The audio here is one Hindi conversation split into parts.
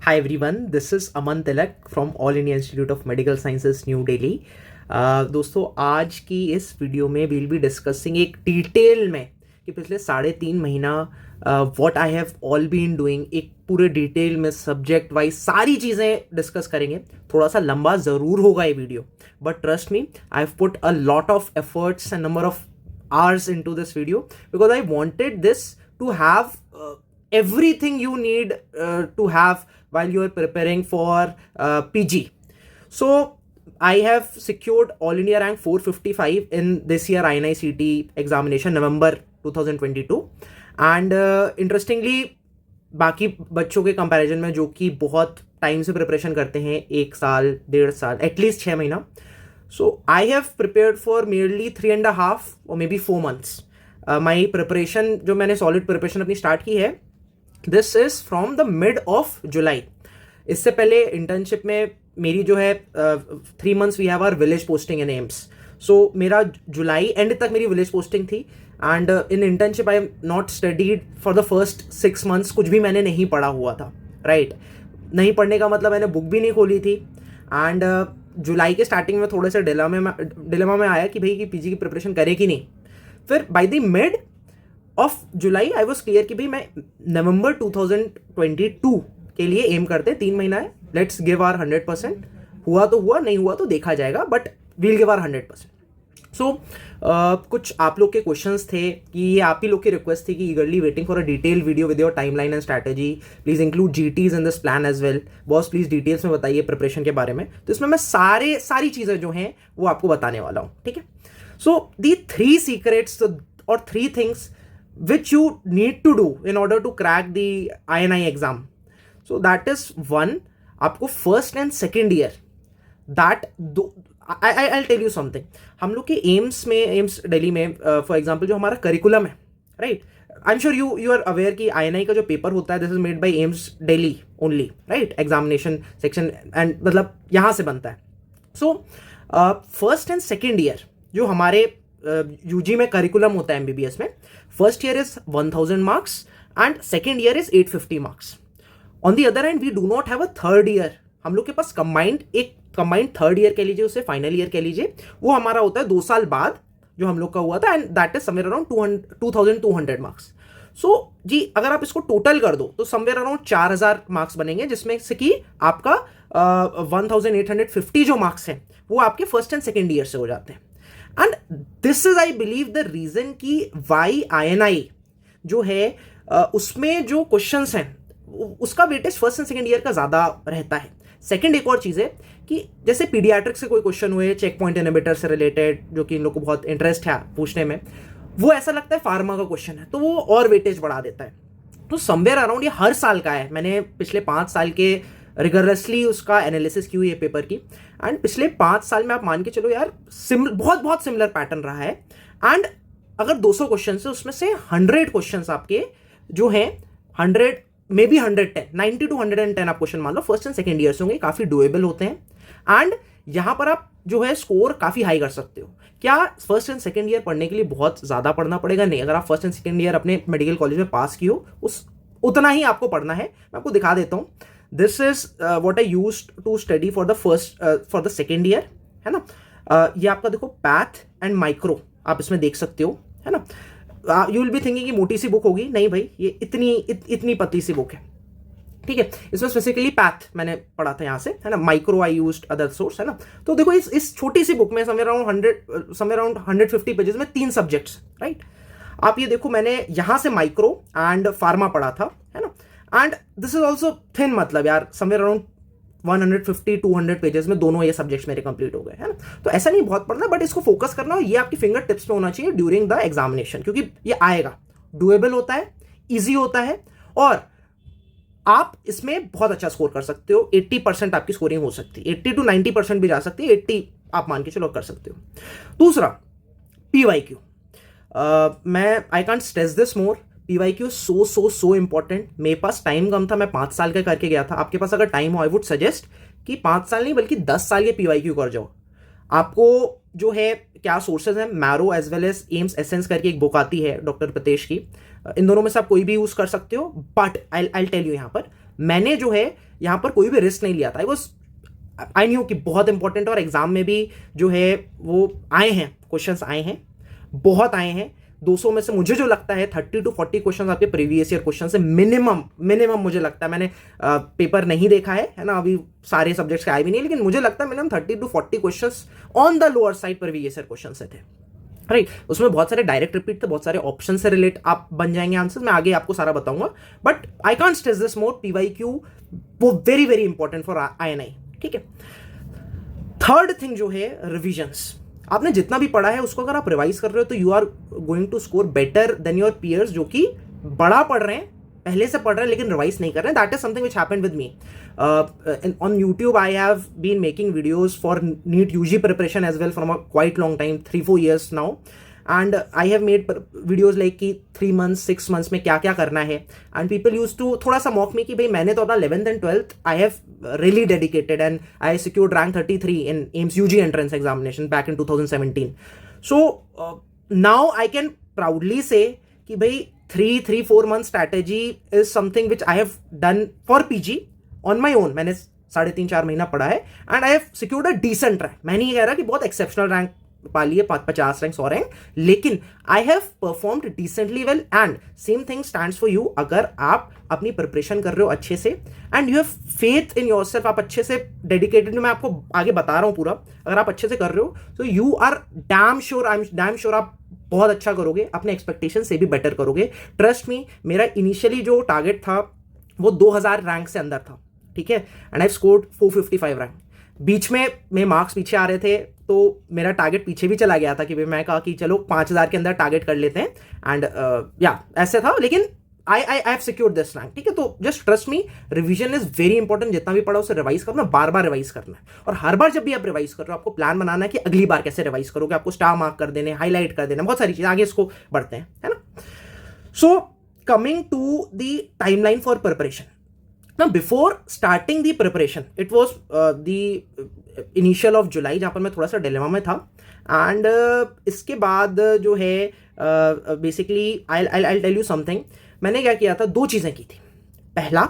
Hi everyone, this is Aman Tilak from All India Institute of Medical Sciences, new Delhi. दोस्तों, आज की इस वीडियो में वील बी डिस्कसिंग एक डिटेल में कि पिछले 3.5 महीना what I have all been doing, एक पूरे डिटेल में सब्जेक्ट वाइज सारी चीज़ें डिस्कस करेंगे। थोड़ा सा लंबा ज़रूर होगा ये video, but trust me, I have put a lot of efforts and number of hours into this video because I wanted this to have everything you need to have while you are preparing for PG. So I have secured All India rank 455 in this year INI-CET examination November 2022 and interestingly बाकी बच्चों के कंपैरिजन में जो कि बहुत टाइम से प्रिपरेशन करते हैं, 1 साल 1.5 साल एटलीस्ट 6 महीना, so I have prepared for merely 3.5 or maybe 4 months. My preparation जो मैंने solid preparation अपनी स्टार्ट की है, this is from the mid of July. इससे पहले internship में मेरी जो है 3 months we have our village posting in AIIMS. So मेरा जुलाई एंड तक मेरी village posting थी and in internship I have not studied for the first 6 months. कुछ भी मैंने नहीं पढ़ा हुआ था, right? नहीं पढ़ने का मतलब मैंने बुक भी नहीं खोली थी एंड जुलाई के स्टार्टिंग में थोड़े से डिलेमा में आया कि भाई कि पीजी की प्रिपरेशन करे कि नहीं। फिर by the mid of July I was clear कि भाई मैं नवंबर 2022 के लिए एम करते, 3 महीना है, लेट्स गिव आवर 100%। हुआ तो हुआ, नहीं हुआ तो देखा जाएगा, बट वील गिव आवर 100%। सो कुछ आप लोग के क्वेश्चंस थे कि ये आप ही लोग की रिक्वेस्ट थी कि eagerly waiting for a detail video with your timeline and strategy, please include GTs in this plan as well. Boss please details में बताइए प्रिपरेशन के बारे में। तो इसमें मैं सारी चीज़ें जो हैं वो आपको बताने वाला हूँ, ठीक है। सो दी 3 सीक्रेट्स और 3 things which you need to do in order to crack the INI exam. So that is 1, आपको first and second year that I'll tell you something. हम लोग के एम्स दिल्ली में फॉर एग्जाम्पल जो हमारा करिकुलम है, right, I am sure you are aware कि INI का जो पेपर होता है this is made by AIIMS Delhi only, right, examination section and मतलब यहाँ से बनता है। So first and second year जो हमारे यूजी में करिकुलम होता है MBBS में, first year is 1000 marks and second year is 850 marks. On the other hand we do not have a third year. हम लोग के पास कंबाइंड थर्ड ईयर कह लीजिए, उसे फाइनल ईयर कह लीजिए, वो हमारा होता है 2 साल बाद जो हम लोग का हुआ था and that is somewhere around 2200 marks. So जी अगर आप इसको टोटल कर दो तो समवेयर अराउंड 4000 मार्क्स बनेंगे, जिसमें से कि आपका 1850 जो मार्क्स हैं वो आपके फर्स्ट एंड सेकेंड ईयर से हो जाते हैं। And this is I believe the reason कि वाई INI जो है उसमें जो क्वेश्चंस हैं उसका weightage first and second year का ज्यादा रहता है। सेकंड एक और चीज़ है कि जैसे पीडियाट्रिक से कोई क्वेश्चन हुए चेक पॉइंट इनहिबिटर से रिलेटेड, जो कि इन लोग को बहुत इंटरेस्ट है पूछने में, वो ऐसा लगता है फार्मा का क्वेश्चन है तो वो और वेटेज बढ़ा देता है। तो समवेयर अराउंड ये हर साल का है। मैंने पिछले 5 साल के रिगरसली उसका एनालिसिस की हुई है पेपर की, एंड पिछले 5 साल में आप मान के चलो यार बहुत सिमिलर पैटर्न रहा है। एंड अगर 200 क्वेश्चन है उसमें से 100 क्वेश्चन आपके जो हैं 100 मे बी 110, 90 to 110 आप क्वेश्चन मान लो फर्स्ट एंड सेकेंड ईयर से होंगे, काफी डुएबल होते हैं एंड यहां पर आप जो है स्कोर काफी हाई कर सकते हो। क्या फर्स्ट एंड सेकेंड ईयर पढ़ने के लिए बहुत ज्यादा पढ़ना पड़ेगा? नहीं, अगर आप फर्स्ट एंड सेकेंड ईयर अपने मेडिकल कॉलेज में पास की हो उतना ही आपको पढ़ना है। मैं आपको दिखा देता हूं, this is what I used to study for the second year, है ना। ये आपका देखो पैथ एंड माइक्रो आप इसमें देख सकते हो, है ना। यू विल बी थिंकिंग कि मोटी सी बुक होगी, नहीं भाई, ये इतनी पतली सी बुक है, ठीक है। इसमें स्पेसिफिकली पैथ मैंने पढ़ा था यहाँ से, है ना। Micro I used other source, है ना। तो देखो इस छोटी सी बुक में समवेयर अराउंड 150 पेजेस में 3 सब्जेक्ट्स, राइट। आप ये देखो मैंने यहाँ से माइक्रो एंड फार्मा पढ़ा था, है ना। And this is also thin, मतलब यार समवेयर अराउंड 150-200 पेजेस में दोनों ये सब्जेक्ट्स मेरे कंप्लीट हो गए, है ना। तो ऐसा नहीं बहुत पढ़ना, बट इसको फोकस करना और ये आपकी फिंगर टिप्स पे होना चाहिए ड्यूरिंग द एग्जामिनेशन, क्योंकि ये आएगा, डुएबल होता है, इजी होता है और आप इसमें बहुत अच्छा स्कोर कर सकते हो। 80% आपकी स्कोरिंग हो सकती है, 80 to 90% भी जा सकती है, 80 आप मान के चलो कर सकते हो। दूसरा PYQ, मैं I can't stress this more, PYQ so important. मेरे पास टाइम कम था, मैं 5 साल का करके गया था। आपके पास अगर टाइम हो आई वुड सजेस्ट कि 5 साल नहीं बल्कि 10 साल के PYQ कर जाओ। आपको जो है क्या सोर्सेज हैं, Marrow as well as AIIMS Essence करके एक बुक आती है डॉक्टर प्रतेश की, इन दोनों में से आप कोई भी यूज कर सकते हो, बट आई टेल यू यहाँ पर मैंने जो है यहाँ पर कोई भी रिस्क नहीं लिया था। आई न्यू कि बहुत इंपॉर्टेंट, और एग्जाम में भी जो है वो आए हैं, क्वेश्चंस आए हैं, बहुत आए हैं। 200 में से मुझे जो लगता है 30 to 40 क्वेश्चंस आपके प्रीवियस ईयर क्वेश्चन से मिनिमम मुझे लगता है। मैंने पेपर नहीं देखा है ना, अभी सारे सब्जेक्ट्स के आए भी नहीं, लेकिन मुझे लगता है minimum 30 to 40 questions on the lower side previous year question से थे, राइट। उसमें बहुत सारे डायरेक्ट रिपीट थे, बहुत सारे ऑप्शन से रिलेट आप बन जाएंगे आंसर्स, मैं आगे आपको सारा बताऊंगा, but I can't stress this more. PYQ वो very very important for INI, ठीक है। थर्ड थिंग जो है रिविजन्स। आपने जितना भी पढ़ा है उसको अगर आप रिवाइज कर रहे हो तो you are going to score better than your peers जो कि बड़ा पढ़ रहे हैं, पहले से पढ़ रहे हैं लेकिन रिवाइज नहीं कर रहे हैं। That is something which happened with me on YouTube. I have been making videos for NEET UG preparation as well from a quite long time, 3-4 years now, and I have made videos like कि 3 months 6 months में क्या क्या करना है, एंड पीपल यूज टू थोड़ा सा मॉक मी कि भाई मैंने तो अपना 11th and 12th I have really dedicated and I secured rank 33 in AIMS UG entrance examination back in 2017. So now I can proudly say कि भाई 3-4 month strategy is something which I have done for PG on my own. मैंने 3.5-4 महीना पढ़ा है and I have secured a decent rank. मैं नहीं कह रहा कि बहुत exceptional rank पा लिए 50 रैंक 100 रैंक, लेकिन I have performed decently well and same thing stands for you. अगर आप अपनी प्रिपरेशन कर रहे हो अच्छे से and you have faith in yourself, आप अच्छे से डेडिकेटेड, मैं आपको आगे बता रहा हूं पूरा, अगर आप अच्छे से कर रहे हो तो you are damn sure, I am damn sure आप बहुत अच्छा करोगे, अपने एक्सपेक्टेशन से भी बेटर करोगे। ट्रस्ट मी, मेरा इनिशियली जो टारगेट था वो 2000 रैंक से अंदर था, ठीक है, एंड आई स्कोर्ड 455 रैंक। बीच में मार्क्स पीछे आ रहे थे तो मेरा टारगेट पीछे भी चला गया था कि भाई मैं कहा कि चलो 5000 के अंदर टारगेट कर लेते हैं, एंड या ऐसे था, लेकिन I have secured this rank, ठीक है। तो just trust me, revision is very important. जितना भी पढ़ा उसे रिवाइज करना, बार बार रिवाइज करना है, और हर बार जब भी आप रिवाइज कर रहे हो आपको प्लान बनाना है कि अगली बार कैसे रिवाइज करोगे, आपको स्टार मार्क कर देने, हाईलाइट कर देना, बहुत सारी चीजें, आगे इसको बढ़ते हैं, है ना। So coming to the timeline for preparation. Now, before starting the preparation, it was the initial of July, जहाँ पर मैं थोड़ा सा डिलेमा में था, एंड इसके बाद जो है basically I'll tell you something. मैंने क्या किया था, 2 चीज़ें की थी. पहला,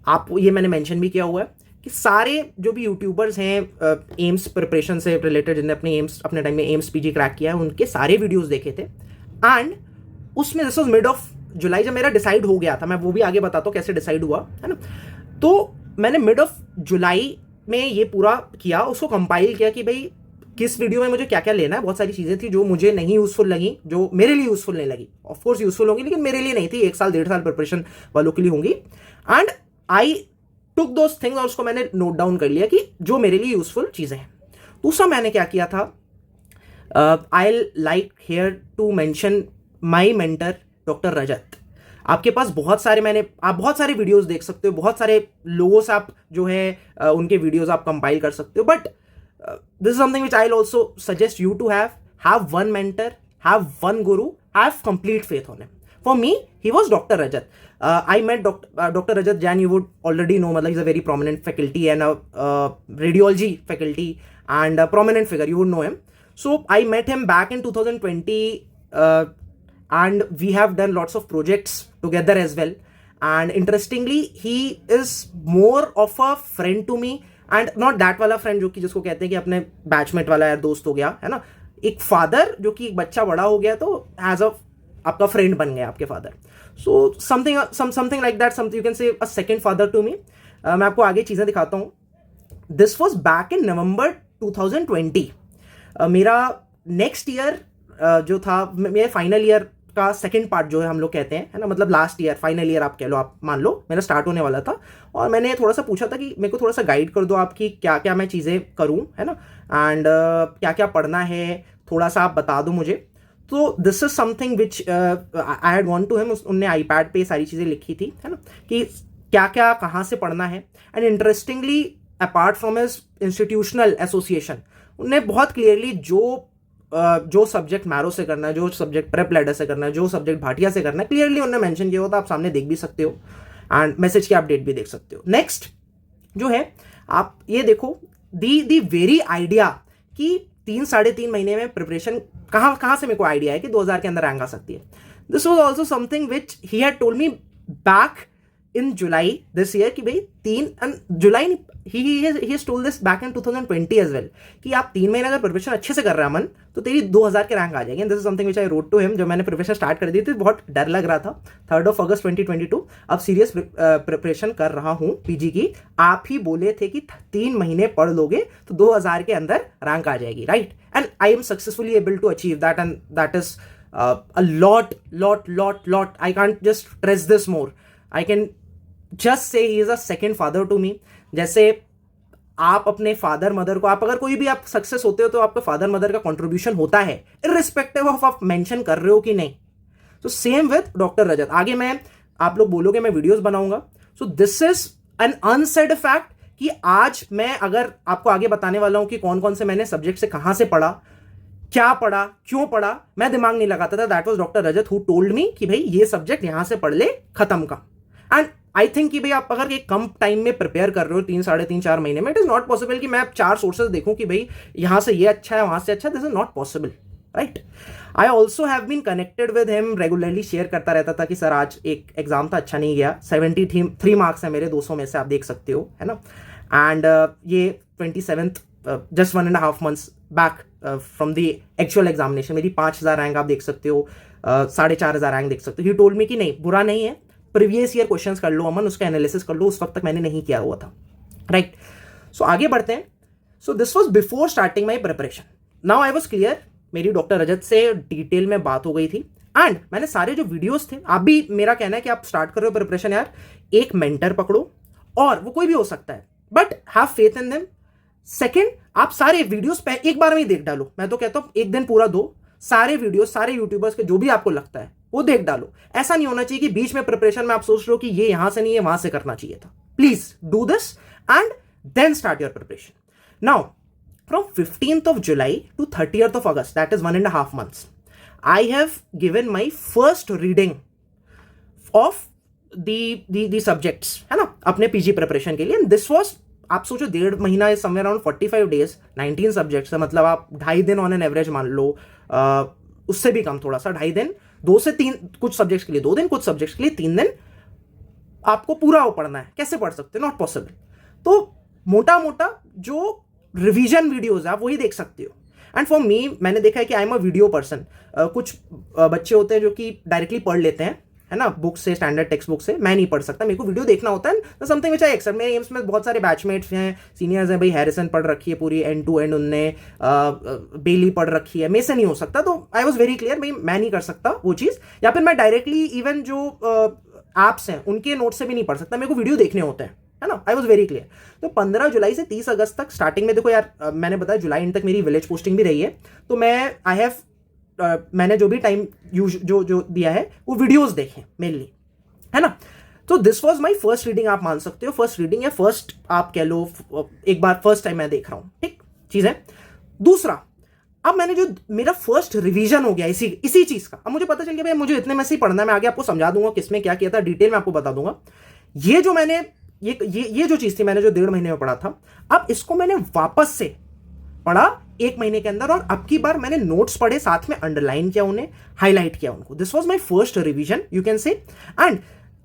आप ये मैंने मेंशन भी किया हुआ है कि सारे जो भी यूट्यूबर्स हैं एम्स प्रिपरेशन से रिलेटेड, जिन्होंने अपने टाइम में एम्स PG क्रैक किया है, उनके सारे वीडियोज़ देखे थे, एंड उसमें this was mid of July जब मेरा डिसाइड हो गया था, मैं वो भी आगे बताता हूँ कैसे डिसाइड हुआ, है ना। तो मैंने मिड ऑफ जुलाई में ये पूरा किया, उसको कंपाइल किया कि भाई किस वीडियो में मुझे क्या क्या लेना है। बहुत सारी चीज़ें थी जो मुझे नहीं यूजफुल लगी, जो मेरे लिए यूजफुल नहीं लगी, ऑफकोर्स यूजफुल होंगी लेकिन मेरे लिए नहीं थी, 1 साल 1.5 साल प्रिपरेशन वालों के लिए होंगी, and I took those things और उसको मैंने नोट डाउन कर लिया कि जो मेरे लिए यूजफुल चीज़ें हैं। दूसरा मैंने क्या किया था, I like here to mention my mentor doctor Rajat. आपके पास आप बहुत सारे वीडियोस देख सकते हो, बहुत सारे लोगों से आप जो है उनके वीडियोस आप कंपाइल कर सकते हो, but this is something which I will also suggest you to have one mentor, have one guru, have complete faith on him. For me, he was Dr. Rajat. I met Dr. Rajat Jain, you would already know, he's a very prominent faculty and a radiology faculty and a prominent figure, you would know him. So I met him back in 2020 and we have done lots of projects together as well. And interestingly, he is more of a friend to me and not that वाला friend जो कि जिसको कहते हैं कि अपने बैचमेट वाला यार दोस्त हो गया, है ना. एक फादर जो कि एक बच्चा बड़ा हो गया तो एज अ आपका फ्रेंड बन गया आपके father. So something like that, something you can say a second father to me. मैं आपको आगे चीज़ें दिखाता हूँ. This was back in November 2020. मेरा नेक्स्ट ईयर जो था, मेरे फाइनल ईयर का सेकंड पार्ट जो है हम लोग कहते हैं, है ना, मतलब लास्ट ईयर, फाइनल ईयर आप कह लो, आप मान लो मेरा स्टार्ट होने वाला था. और मैंने थोड़ा सा पूछा था कि मेरे को थोड़ा सा गाइड कर दो आपकी, क्या क्या मैं चीज़ें करूँ, है ना, एंड क्या क्या पढ़ना है, थोड़ा सा आप बता दो मुझे. तो this is something which I had want to him. उनने आईपैड पे सारी चीज़ें लिखी थी, है ना, कि क्या क्या कहाँ से पढ़ना है. And interestingly, apart from his institutional association, उनने बहुत क्लियरली जो सब्जेक्ट मैरो से करना है, जो सब्जेक्ट प्रेप लैडर से करना है, जो सब्जेक्ट भाटिया से करना है, क्लियरली उन्होंने मेंशन किया होता. आप सामने देख भी सकते हो एंड मैसेज की अपडेट भी देख सकते हो. नेक्स्ट जो है, आप ये देखो, दी वेरी आइडिया कि 3-3.5 महीने में प्रिपरेशन कहाँ से मेरे को आइडिया है कि 2000 के अंदर रैंक आ सकती है. This was also something which he had told me back in July this year कि भाई 3 July he told this back in 2020 as well कि आप 3 महीने अगर प्रिपरेशन अच्छे से कर रहा है अमन तो तेरी 2000 के रैंक आ जाएंगे. This is something which I wrote to him. जब मैंने प्रिपरेशन स्टार्ट कर दी थी बहुत डर लग रहा था. 3 अगस्त 2022 अब सीरियस प्रिपरेशन कर रहा हूं पीजी की. आप ही बोले थे कि 3 महीने पढ़ लोगे तो 2000 के अंदर रैंक आ जाएगी, right? And I am successfully able to achieve that and that is a lot. I can't just stress this more. I can just say he is a second father to me. जैसे आप अपने फादर मदर को, आप अगर कोई भी आप सक्सेस होते हो तो आपका फादर मदर का कंट्रीब्यूशन होता है इररिस्पेक्टिव ऑफ आप मेंशन कर रहे हो कि नहीं. तो सेम विद डॉक्टर रजत. आगे मैं, आप लोग बोलोगे मैं वीडियोस बनाऊंगा. सो this is an unsaid fact कि आज मैं अगर आपको आगे बताने वाला हूं कि कौन कौन से मैंने सब्जेक्ट से कहां से पढ़ा, क्या पढ़ा, क्यों पढ़ा, मैं दिमाग नहीं लगाता था. That was doctor Rajat who told me कि भाई ये सब्जेक्ट यहां से पढ़ ले, खत्म का. एंड आई थिंक कि भाई आप अगर एक कम टाइम में प्रिपेयर कर रहे हो 3 साढ़े 3 4 महीने में, इट इज नॉट पॉसिबल कि मैं 4 सोर्सेज देखूं कि भाई यहां से ये अच्छा है वहां से अच्छा. This is not possible, right? I also have been connected with him, regularly share करता रहता था कि सर आज एक एग्जाम था अच्छा नहीं गया. 73 मार्क्स है मेरे 200 में से, आप देख सकते हो, है ना? एंड ये 27th just 1.5 months back from the actual examination मेरी 5000 रैंक आप देख सकते हो, 4500 रैंक देख सकते हो. ही टोल्ड मी कि नहीं बुरा नहीं है, प्रीवियस ईयर क्वेश्चंस कर लो अमन, उसका एनालिसिस कर लो. उस वक्त तक मैंने नहीं किया हुआ था, राइट? सो आगे बढ़ते हैं. So this was before starting my preparation. Now I was clear. मेरी डॉक्टर रजत से डिटेल में बात हो गई थी एंड मैंने सारे जो वीडियोस थे, आप भी, मेरा कहना है कि आप स्टार्ट कर रहे हो प्रिपरेशन यार, एक मेंटर पकड़ो, और वो कोई भी हो सकता है, but have faith in them. Second, आप सारे वीडियोस पे एक बार में ही देख डालो. मैं तो कहता हूं एक दिन पूरा दो, सारे वीडियो सारे यूट्यूबर्स के जो भी आपको लगता है वो देख डालो. ऐसा नहीं होना चाहिए कि बीच में प्रिपरेशन में आप सोच रहे हो कि ये यहां से नहीं है वहां से करना चाहिए था. Please do this and then start your preparation. Now from 15th of July to 30th of August, that is 1.5 months, I have given my first reading of the subjects, है ना, अपने पीजी प्रिपरेशन के लिए. एंड दिस वॉज, आप सोचो 1.5 महीना is somewhere around 45 days, 19 subjects है, मतलब आप 2.5 दिन ऑन एन एवरेज मान लो, उससे भी कम थोड़ा सा, 2.5 दिन, 2 से 3, कुछ सब्जेक्ट्स के लिए 2 दिन, कुछ सब्जेक्ट्स के लिए 3 दिन आपको पूरा वो पढ़ना है. कैसे पढ़ सकते हो? Not possible. तो मोटा मोटा जो रिवीजन वीडियोज है आप वही देख सकते हो. एंड फॉर मी, मैंने देखा है कि I am a video person. कुछ बच्चे होते हैं जो कि डायरेक्टली पढ़ लेते हैं, है ना, बुक से, स्टैंडर्ड टेक्स्ट बुक से. मैं नहीं पढ़ सकता, मेरे को वीडियो देखना होता है. Something which I accept. मेरे एम्स में बहुत सारे बैचमेट्स हैं, सीनियर्स हैं, भाई हैरिसन पढ़ रखी है पूरी एंड टू एंड, उनने बेली पढ़ रखी है, मेरे से नहीं हो सकता. तो आई वॉज वेरी क्लियर, भाई मैं नहीं कर सकता वो चीज़. या फिर मैं डायरेक्टली इवन जो ऐप्स हैं उनके नोट से भी नहीं पढ़ सकता, मेरे को वीडियो देखने होते हैं, है ना. I was very clear. तो 15 जुलाई से 30 अगस्त तक, स्टार्टिंग में देखो यार, मैंने बताया जुलाई एंड तक मेरी विलेज पोस्टिंग भी रही है, तो मैं मैंने जो भी टाइम जो दिया है वो वीडियोस देखें मेनली, है ना. तो this was my first reading, आप मान सकते हो फर्स्ट रीडिंग या फर्स्ट, आप कह लो एक बार फर्स्ट टाइम मैं देख रहा हूं, ठीक चीज है. दूसरा, अब मैंने जो मेरा फर्स्ट रिवीजन हो गया इसी चीज का, अब मुझे पता चल गया भाई मुझे इतने में से ही पढ़ना है. मैं आगे आपको समझा दूंगा किसमें क्या किया था, डिटेल में आपको बता दूंगा. ये जो मैंने ये जो चीज थी, मैंने जो 1.5 महीने में पढ़ा था, अब इसको मैंने वापस से पढ़ा 1 महीने के अंदर, और अब की बार मैंने नोट्स पढ़े, साथ में अंडरलाइन किया उन्हें, हाईलाइट किया उनको. This was my first revision, you can से. एंड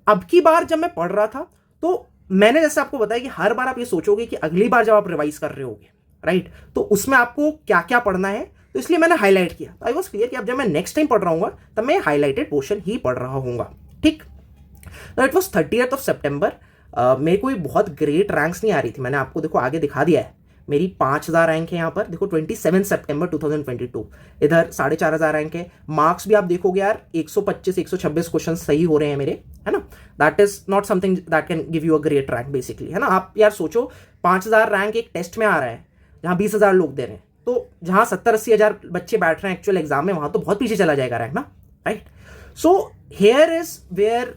अब की बार जब मैं पढ़ रहा था तो मैंने जैसे आपको बताया कि हर बार आप ये सोचोगे कि अगली बार जब आप रिवाइज कर रहे होगे, राइट, तो उसमें आपको क्या क्या पढ़ना है, तो इसलिए मैंने हाईलाइट किया. आई वॉज क्लियर कि अब जब मैं नेक्स्ट टाइम पढ़ रहा हूँ तब मैं हाईलाइटेड पोर्शन ही पढ़ रहा हूँ, ठीक. It was 30th of September. मेरे को बहुत ग्रेट रैंक्स नहीं आ रही थी, मैंने आपको देखो आगे दिखा दिया है. मेरी 5000 रैंक है यहाँ पर, देखो 27 September 2022. इधर 4500 रैंक है. मार्क्स भी आप देखोगे यार, 125-126 क्वेश्चन सही हो रहे हैं मेरे, है ना. That is not something that can give you a great rank basically, है ना. आप यार सोचो 5000 रैंक एक टेस्ट में आ रहा है जहाँ 20,000 लोग दे रहे हैं, तो जहाँ 70-80 हज़ार बच्चे बैठ रहे हैं एक्चुअल एग्जाम में, वहाँ तो बहुत पीछे चला जाएगा रैंक ना, right. So here is where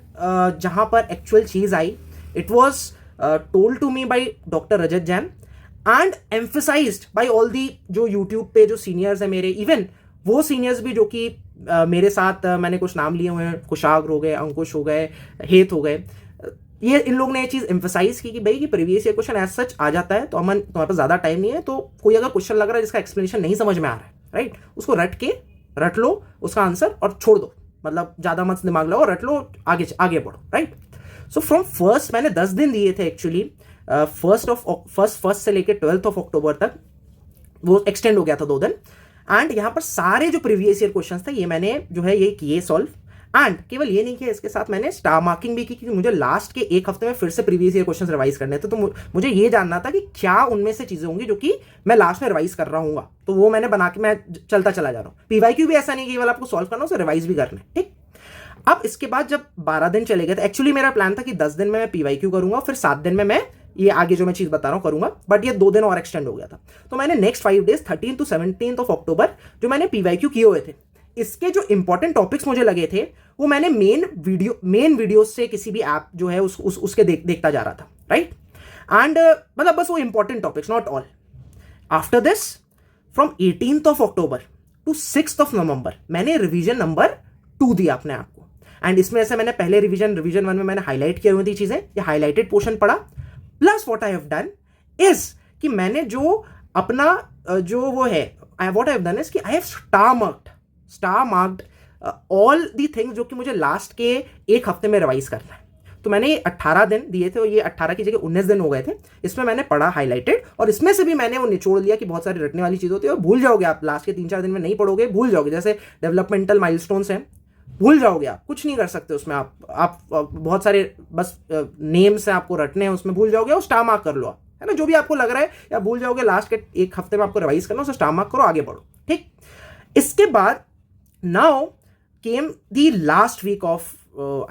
जहाँ पर एक्चुअल चीज आई. It was told to me by doctor Rajat Jain and emphasized by all the जो यूट्यूब पे जो सीनियर्स हैं मेरे, इवन वो सीनियर्स भी जो कि मेरे साथ मैंने कुछ नाम लिए हुए हैं, कुशाग्र हो गए, अंकुश हो गए, हेत हो गए. ये इन लोगों ने ये चीज़ एम्फेसाइज की कि भाई कि previous year question as such आ जाता है, तो अमन तुम्हारे पास ज़्यादा टाइम नहीं है, तो कोई अगर क्वेश्चन लग रहा है जिसका एक्सप्लेनेशन नहीं समझ में आ रहा है, राइट, उसको रट लो उसका आंसर और छोड़ दो. मतलब ज़्यादा मत दिमाग लगाओ, रट लो, आगे बढ़ो, राइट. सो फ्रॉम फर्स्ट मैंने 10 दिन दिए थे एक्चुअली, फर्स्ट से लेकर 12 ऑफ अक्टूबर तक, वो एक्सटेंड हो गया था 2 दिन। एंड यहाँ पर सारे जो प्रीवियस ईयर क्वेश्चन थे ये मैंने जो है ये किए सॉल्व। एंड केवल ये नहीं किया, इसके साथ मैंने स्टार मार्किंग भी की, क्योंकि मुझे लास्ट के एक हफ्ते में फिर से प्रीवियस ईयर क्वेश्चन रिवाइज करने थे। तो मुझे ये जानना था कि क्या उनमें से चीजें होंगी जो कि मैं लास्ट में रिवाइज कर रहा हूँ, तो वो मैंने बना के मैं चलता चला जा रहा हूँ। पीवाईक्यू भी ऐसा नहीं कि केवल आपको सॉल्व करना, उसे रिवाइज भी करना है, ठीक। अब इसके बाद जब 12 दिन चले गए, तो एक्चुअली मेरा प्लान था कि 10 दिन में मैं पीवाईक्यू करूंगा, फिर 7 दिन में मैं ये आगे जो मैं चीज बता रहा हूं करूंगा, बट ये 2 दिन और एक्सटेंड हो गया था। तो मैंने next 5 days 13 to 17 of October जो मैंने पीवाईक्यू किए हुए थे, इसके जो इंपॉर्टेंट टॉपिक्स मुझे लगे थे वो मैंने मेन वीडियो से किसी भी ऐप जो है उसके देखता जा रहा था, राइट। एंड मतलब बस वो important topics, not all. After this from 18th of October to 6th of November मैंने रिवीजन नंबर 2 दिया अपने आप को। एंड इसमें ऐसे मैंने पहले रिवीजन 1 में मैंने हाईलाइट किए हुई थी चीजें, ये हाईलाइटेड पोर्शन पढ़ा। Plus what I have done is कि मैंने जो अपना जो वो है what I have done is कि I have star marked all the things जो कि मुझे लास्ट के एक हफ्ते में रिवाइज करना है। तो मैंने ये 18 दिन दिए थे और ये 18 की जगह 19 दिन हो गए थे। इसमें मैंने पढ़ा हाईलाइटेड, और इसमें से भी मैंने वो निचोड़ लिया कि बहुत सारी रटने वाली चीज़ होती है और भूल जाओगे आप, लास्ट के 3-4 दिन में नहीं पढ़ोगे, भूल जाओगे। जैसे डेवलपमेंटल माइलस्टोन्स हैं, भूल जाओगे आप, कुछ नहीं कर सकते उसमें। आप बहुत सारे बस नेम्स हैं आपको रटने हैं, उसमें भूल जाओगे और स्टार मार्क कर लो आप, है ना। जो भी आपको लग रहा है या भूल जाओगे लास्ट के एक हफ्ते में आपको रिवाइज करना, उसे स्टार मार्क करो, आगे बढ़ो, ठीक। इसके बाद now came the last week of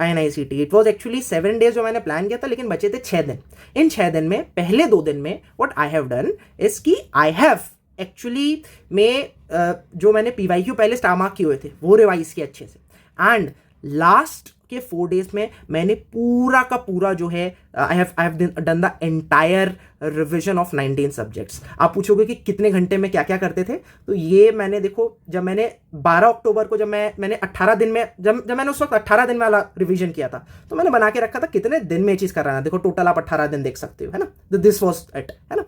INICET। It was actually 7 days जो मैंने प्लान किया था, लेकिन बचे थे 6 दिन। इन 6 दिन में पहले 2 दिन में what I have done is कि आई हैव एक्चुअली जो मैंने पीवाईक्यू पहले स्टार मार्क किए हुए थे वो रिवाइज किया अच्छे से। एंड लास्ट के 4 डेज में मैंने पूरा का पूरा जो है आई have done the entire revision of 19 subjects. आप पूछोगे कि कितने घंटे में क्या क्या करते थे, तो ये मैंने देखो, जब मैंने 12 अक्टूबर को जब मैंने 18 दिन में जब मैंने उस वक्त 18 दिन वाला रिवीजन किया था, तो मैंने बना के रखा था कितने दिन में ये चीज़ कर रहा है। देखो टोटल आप 18 दिन देख सकते हो, है ना। दिस वॉज इट, है ना।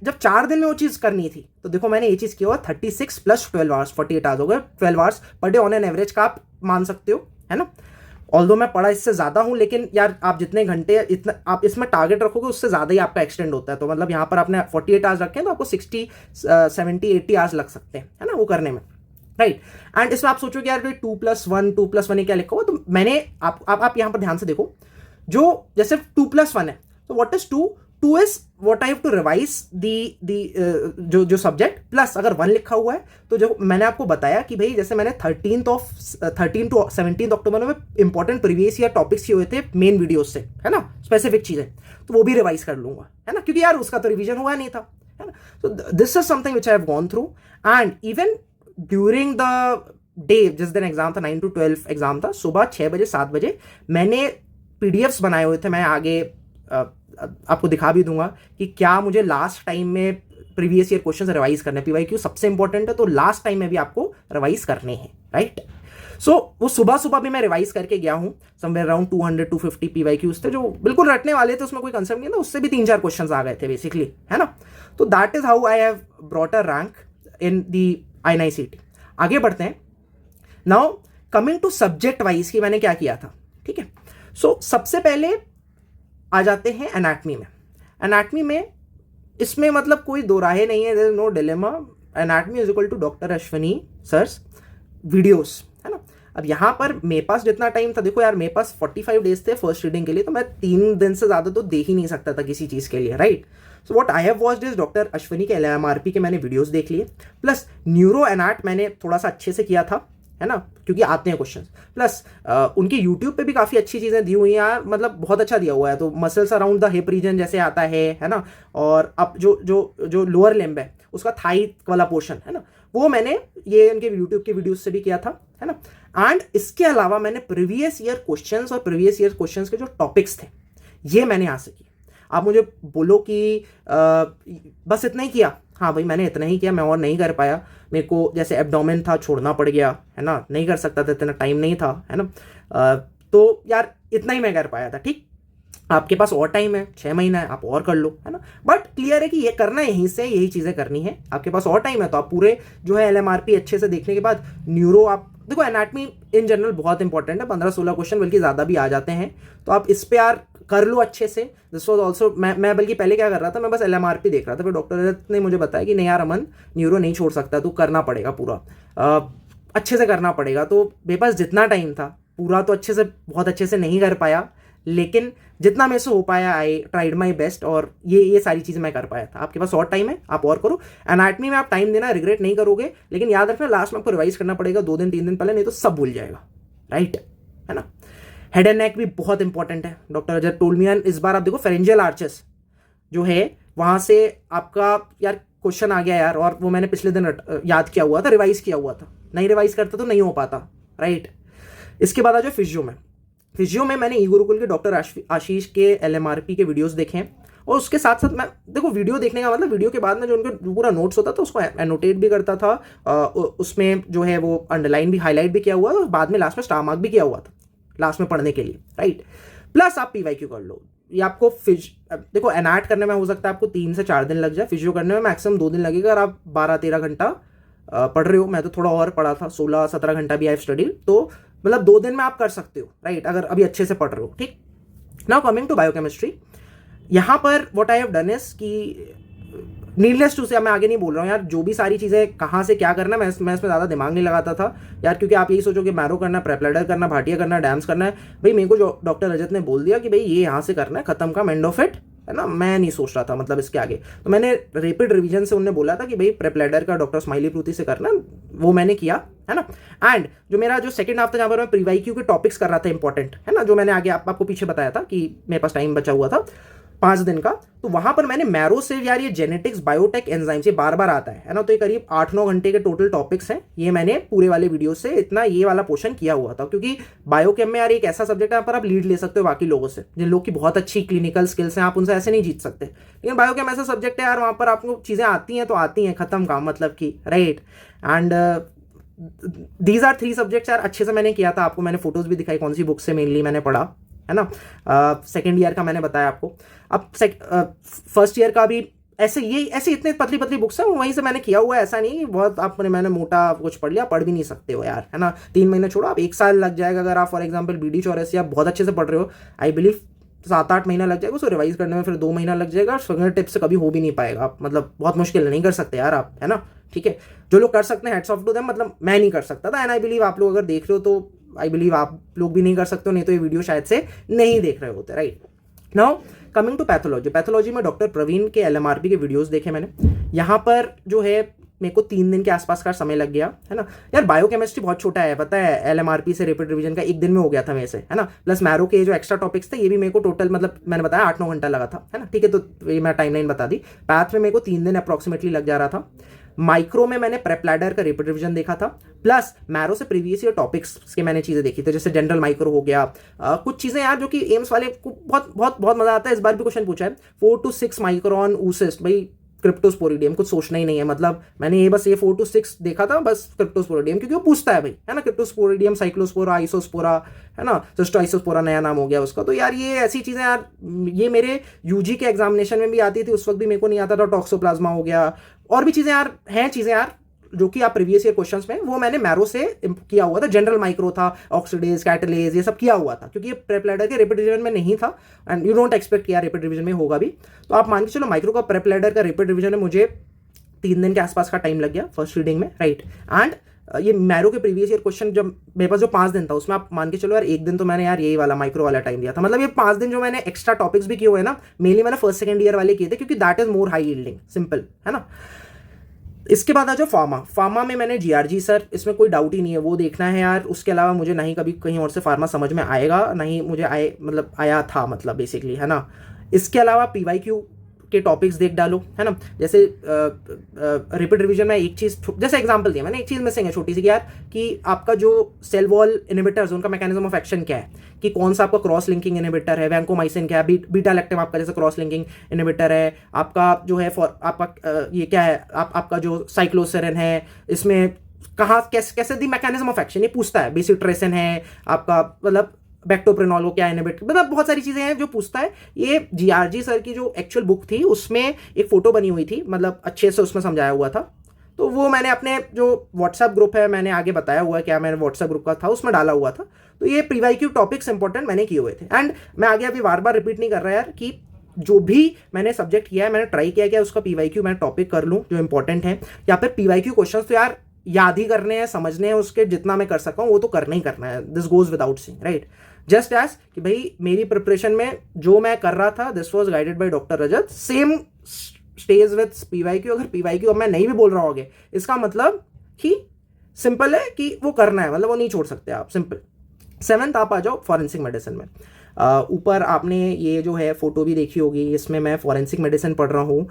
जब 4 दिन में वो चीज़ करनी थी, तो देखो मैंने ये चीज़ किया हुआ 36 + 12 आवर्स, 48 आवर्स हो गए। 12 hours per day on an average का आप मान सकते हो, है ना। ऑल्दो मैं पढ़ा इससे ज़्यादा हूँ, लेकिन यार आप जितने घंटे इतना आप इसमें टारगेट रखोगे उससे ज़्यादा ही आपका एक्सटेंड होता है। तो मतलब यहाँ पर आपने 48 आवर्स रखे हैं, तो आपको 60, 70, 80 आवर्स लग सकते हैं, है ना, वो करने में, राइट। एंड इसमें आप सोचोगे यार 2+1 ये क्या लिखा हुआ, तो मैंने आप यहाँ पर ध्यान से देखो, जो जैसे 2+1 है, तो what is 2 is what I have to revise जो सब्जेक्ट, प्लस अगर 1 लिखा हुआ है, तो जो मैंने आपको बताया कि भाई जैसे मैंने 13 to 17 अक्टूबर में इंपॉर्टेंट प्रीवियस ईयर टॉपिक्स किए हुए थे मेन वीडियोस से, है ना, स्पेसिफिक चीजें, तो वो भी रिवाइज कर लूंगा, है ना, क्योंकि यार उसका तो रिवीजन हुआ नहीं था, है ना। तो this is something which I have gone through. And even during the day, जिस दिन एग्जाम था, 9 to 12 एग्जाम था, सुबह 6 बजे 7 बजे मैंने पीडीएफ्स बनाए हुए थे। मैं आगे आपको दिखा भी दूंगा कि क्या मुझे लास्ट टाइम में प्रीवियस ईयर क्वेश्चन रिवाइज करने, पीवाईक्यू सबसे इंपॉर्टेंट है, तो लास्ट टाइम में भी आपको रिवाइज करने हैं, राइट। सो वो सुबह भी मैं रिवाइज करके गया हूं, समवेयर अराउंड 200-250 पीवाईक्यूज थे जो बिल्कुल रटने वाले थे, उसमें कोई कंसेप्ट नहीं था, उससे भी 3-4 क्वेश्चन आ गए थे बेसिकली, है ना। तो that is how I have brought a rank in the INICET। आगे बढ़ते हैं। Now coming to subject wise कि मैंने क्या किया था, ठीक है। सो सबसे पहले आ जाते हैं एनाटमी में। एनाटमी में इसमें मतलब कोई दो राहें नहीं है, there is no dilemma. Anatomy is equal to doctor Ashwani sir's videos, है ना। अब यहाँ पर मेरे पास जितना टाइम था, देखो यार मेरे पास 45 डेज थे फर्स्ट रीडिंग के लिए, तो मैं 3 दिन से ज़्यादा तो देख ही नहीं सकता था किसी चीज़ के लिए, right. So what I have watched is doctor Ashwani के LMRP के मैंने वीडियोस देख लिए, प्लस न्यूरो एनाट मैंने थोड़ा सा अच्छे से किया था, है ना, क्योंकि आते हैं क्वेश्चन, प्लस उनके यूट्यूब पे भी काफ़ी अच्छी चीज़ें दी हुई हैं यार, मतलब बहुत अच्छा दिया हुआ है। तो muscles around the hip region जैसे आता है ना, और अब जो लोअर लिम्ब है उसका थाई वाला पोर्शन, है ना, वो मैंने ये उनके यूट्यूब के वीडियोस से भी किया था, है ना। एंड इसके अलावा मैंने प्रीवियस ईयर क्वेश्चंस और प्रीवियस ईयर क्वेश्चंस के जो टॉपिक्स थे ये मैंने यहाँ से किए। आप मुझे बोलो कि बस इतना ही किया, हाँ भाई मैंने इतना ही किया, मैं और नहीं कर पाया, मेरे को जैसे एब्डोमेन था छोड़ना पड़ गया, है ना, नहीं कर सकता था, इतना टाइम नहीं था, है ना। तो यार इतना ही मैं कर पाया था, ठीक। आपके पास और टाइम है, 6 महीना है, आप और कर लो, है ना। बट क्लियर है कि ये करना यहीं से, यही चीज़ें करनी है, आपके पास और टाइम है, तो आप पूरे जो है LMRP अच्छे से देखने के बाद न्यूरो, आप देखो एनाटमी इन जनरल बहुत इंपॉर्टेंट है, 15-16 क्वेश्चन बल्कि ज़्यादा भी आ जाते हैं, तो आप इस पे यार कर लो अच्छे से। दिस वॉज ऑल्सो, मैं बल्कि पहले क्या कर रहा था, मैं बस LMRP देख रहा था, फिर डॉक्टर रजत ने मुझे बताया कि नहीं यार अमन, न्यूरो नहीं छोड़ सकता, तो करना पड़ेगा पूरा, अच्छे से करना पड़ेगा। तो मेरे पास जितना टाइम था, पूरा तो अच्छे से, बहुत अच्छे से नहीं कर पाया, लेकिन जितना मेरे से हो पाया आई ट्राइड माई बेस्ट, और ये सारी चीज़ें मैं कर पाया था। आपके पास और टाइम है, आप और करो। एनाटमी में आप टाइम देना रिग्रेट नहीं करोगे, लेकिन याद रखना लास्ट में आपको रिवाइज करना पड़ेगा 2 दिन 3 दिन पहले, नहीं तो सब भूल जाएगा, राइट, है ना। हेड एंड नेक भी बहुत इंपॉर्टेंट है, डॉक्टर अजय टोल्ड मी। इस बार आप देखो फेरेंजियल आर्चेस जो है वहां से आपका यार क्वेश्चन आ गया यार, और वो मैंने पिछले दिन याद किया हुआ था, रिवाइज किया हुआ था, नहीं रिवाइज करता तो नहीं हो पाता, राइट। इसके बाद आ जाओ फिजियो में मैंने ई गुरुकुल के डॉक्टर आशीष के LMRP के वीडियोस देखे हैं, और उसके साथ साथ मैं देखो वीडियो देखने का मतलब वीडियो के बाद में जो उनका पूरा नोट्स होता था उसको एनोटेट भी करता था, उसमें जो है वो अंडरलाइन भी, हाईलाइट भी किया हुआ था, और बाद में लास्ट में स्टार मार्क भी किया हुआ था लास्ट में पढ़ने के लिए, राइट। प्लस आप PYQ कर लो, ये आपको देखो एनाट करने में हो सकता है आपको 3 से 4 दिन लग जाए, फिजियो करने में मैक्सिमम 2 दिन लगेगा, अगर आप 12-13 घंटा पढ़ रहे हो। मैं तो थोड़ा और पढ़ा था, 16-17 घंटा भी आई स्टडी, तो मतलब 2 दिन में आप कर सकते हो, राइट, अगर अभी अच्छे से पढ़ रहे हो, ठीक। नाउ कमिंग टू बायोकेमिस्ट्री, यहाँ पर what I have done is कि नीडलेस टू से, मैं आगे नहीं बोल रहा हूँ यार, जो भी सारी चीज़ें कहाँ से क्या करना है, मैं इसमें ज़्यादा दिमाग नहीं लगाता था यार, क्योंकि आप यही सोचो कि मैरो करना, प्रेपलेडर करना, भाटिया करना, डैम्स करना है, भाई मेरे को जो डॉक्टर रजत ने बोल दिया कि भाई ये यहाँ से करना है, खत्म का एंड ऑफ इट, है ना। मैं नहीं सोच रहा था मतलब इसके आगे, तो मैंने रैपिड रिवीजन से उन्होंने बोला था कि भाई प्रेपलेडर का डॉक्टर स्माइली प्रूति से करना, वो मैंने किया, है ना। एंड जो मेरा जो सेकंड हाफ था, जहाँ पर मैं PYQ के टॉपिक्स कर रहा था इंपॉर्टेंट, है ना, जो मैंने आगे आपको पीछे बताया था कि मेरे पास टाइम बचा हुआ था 5 दिन का, तो वहां पर मैंने मैरो से यार ये जेनेटिक्स, बायोटेक, एंजाइम्स, ये बार बार आता है ना, तो ये करीब 8-9 घंटे के टोटल टॉपिक्स हैं, ये मैंने पूरे वाले वीडियो से इतना ये वाला पोर्शन किया हुआ था, क्योंकि बायोकेम में यार एक ऐसा सब्जेक्ट है यहाँ पर आप लीड ले सकते हो बाकी लोगों से, जिन लोग की बहुत अच्छी क्लिनिकल स्किल्स हैं, आप उनसे ऐसे नहीं जीत सकते, लेकिन बायोकेम ऐसा सब्जेक्ट है यार, वहां पर आपको चीजें आती हैं तो आती हैं, खत्म काम, मतलब की, right. And these are 3 subjects यार, अच्छे से मैंने किया था, आपको मैंने फोटोज भी दिखाई कौन सी बुक से मेनली मैंने पढ़ा, है ना। सेकेंड ईयर का मैंने बताया आपको, अब फर्स्ट ईयर का भी ऐसे इतने पतली पतली बुक्स हैं, वहीं से मैंने किया हुआ है, ऐसा नहीं बहुत मैंने मोटा कुछ पढ़ लिया, पढ़ भी नहीं सकते हो यार, है ना। 3 महीने छोड़ो, आप 1 साल लग जाएगा अगर आप फॉर एग्जाम्पल BD चौरसिया बहुत अच्छे से पढ़ रहे हो, आई बिलीव 7-8 महीना लग जाएगा उसको रिवाइज करने में, फिर 2 महीना लग जाएगा, फिंगर टिप से कभी हो भी नहीं पाएगा आप, मतलब बहुत मुश्किल है, नहीं कर सकते यार आप, है ना, ठीक है। जो लोग कर सकते हैं हेड्स ऑफ टू देम, मतलब मैं नहीं कर सकता था, एंड आई बिलीव आप लोग अगर देख रहे हो तो आई बिलीव आप लोग भी नहीं कर सकते हो, नहीं तो ये वीडियो शायद से नहीं देख रहे होते, right. Now coming to pathology में डॉक्टर प्रवीण के LMRP के वीडियोस देखे मैंने, यहाँ पर जो है मेरे को 3 दिन के आसपास का समय लग गया, है ना यार। बायोकेमिस्ट्री बहुत छोटा है, पता है, LMRP से रैपिड रिवीजन का 1 दिन में हो गया था मेरे से, है ना। प्लस मैरो के जो एक्स्ट्रा टॉपिक्स थे ये भी मेरे को टोटल, मतलब मैंने बताया 8-9 घंटा लगा था, है ना, ठीक है, तो ये मैं टाइमलाइन बता दी। पैथ में मेरे को 3 दिन अप्रॉक्सीमेटली लग जा रहा था। माइक्रो में मैंने प्रेपलैडर का रैपिड रिवीजन देखा था, प्लस मैरो से प्रीवियस ईयर टॉपिक्स के मैंने चीजें देखी थी, जैसे जनरल माइक्रो हो गया, कुछ चीजें यार जो कि एम्स वाले को बहुत बहुत बहुत मजा आता है। इस बार भी क्वेश्चन पूछा है 4 to 6 माइक्रोन ऊसिस्ट, भाई क्रिप्टोस्पोरिडियम, कुछ सोचना ही नहीं है, मतलब मैंने ये बस ये 4 to 6 देखा था बस क्रिप्टोस्पोरिडियम, क्योंकि वो पूछता है भाई, है ना, क्रिप्टोस्पोरिडियम, साइक्लोस्पोरा, आइसोस्पोरा, है ना, सिस्टोआइसोस्पोरा नया नाम हो गया उसका। तो यार ये ऐसी चीजें यार, ये मेरे UG के एग्जामिनेशन में भी आती थी, उस वक्त भी मेरे को नहीं आता था। टॉक्सोप्लाज्मा हो गया, और भी चीजें यार हैं, चीजें यार जो कि आप प्रीवियस ईयर क्वेश्चंस में, वो मैंने मैरो से किया हुआ था। जनरल माइक्रो था, ऑक्सीडेज, कैटलेज, ये सब किया हुआ था, क्योंकि ये प्रेपलैडर के रैपिड रिवीजन में नहीं था, एंड यू डोंट एक्सपेक्ट किया रैपिड रिवीजन में होगा भी। तो आप मान के चलो माइक्रो का प्रेपलैडर का रैपिड रिवीजन में मुझे 3 दिन के आसपास का टाइम लग गया फर्स्ट रीडिंग में, राइट। एंड ये मैरो के प्रीवियस ईयर क्वेश्चन जब मेरे पास जो 5 दिन था, उसमें आप मान के चलो यार 1 दिन तो मैंने यार यही वाला माइक्रो वाला टाइम दिया था। मतलब ये 5 दिन जो मैंने एक्स्ट्रा टॉपिक्स भी किए हुए ना, मेनली मैंने फर्स्ट सेकंड ईयर वाले किए थे, क्योंकि that is more high yielding, simple, है ना। इसके बाद आ जाओ फार्मा में मैंने GRG सर, इसमें कोई डाउट ही नहीं है, वो देखना है यार। उसके अलावा मुझे नहीं कभी कहीं और से फार्मा समझ में आएगा, नहीं मुझे मतलब आया था, मतलब बेसिकली, है ना। इसके अलावा PYQ के टॉपिक्स देख डालो, है ना। जैसे रैपिड रिवीजन में एक चीज़, जैसे एग्जांपल दिया मैंने, एक चीज़ मिसिंग है छोटी सी, यार कि आपका जो सेल वॉल इनहिबिटर्स, उनका मैकेनिज्म ऑफ एक्शन क्या है, कि कौन सा आपका क्रॉस लिंकिंग इनहिबिटर है, वैंकोमाइसिन क्या है, बीटा लैक्टम आपका जैसे क्रॉस लिंकिंग इनहिबिटर है, आपका जो है आपका ये क्या है, आपका जो साइक्लोसेरिन है, इसमें कहाँ कैसे दी मैकेनिज्म ऑफ एक्शन, ये पूछता है। बेसिट्रेसिन है आपका, मतलब बैक्टोप्रेनॉल को क्या इनहिबिट, मतलब बहुत सारी चीज़ें हैं जो पूछता है। ये जीआरजी सर की जो एक्चुअल बुक थी उसमें एक फ़ोटो बनी हुई थी, मतलब अच्छे से उसमें समझाया हुआ था। तो वो मैंने अपने जो व्हाट्सएप ग्रुप है मैंने आगे बताया हुआ है, क्या मैंने व्हाट्सएप ग्रुप का था उसमें डाला हुआ था। तो ये प्रीवाईक्यू टॉपिक्स इंपॉर्टेंट मैंने किए हुए थे। एंड मैं आगे अभी बार बार रिपीट नहीं कर रहा यार कि जो भी मैंने सब्जेक्ट किया है मैंने ट्राई किया कि उसका पीवाईक्यू मैं टॉपिक कर लूँ जो इंपॉर्टेंट है, या फिर पीवाईक्यू क्वेश्चन तो यार याद ही करने हैं, समझने हैं, उसके जितना मैं कर सकता हूँ वो तो करना ही करना है। This goes without saying, right. Just as कि भाई मेरी प्रिपरेशन में जो मैं कर रहा था this was guided by doctor Rajat, same stage with PYQ. अगर पीवाईक्यू अब मैं नहीं भी बोल रहा होगे इसका मतलब कि सिंपल है कि वो करना है, मतलब वो नहीं छोड़ सकते आप, सिंपल। 7th आप आ जाओ फॉरेंसिक मेडिसिन में। ऊपर आपने ये जो है फोटो भी देखी होगी, इसमें मैं फॉरेंसिक मेडिसिन पढ़ रहा हूँ।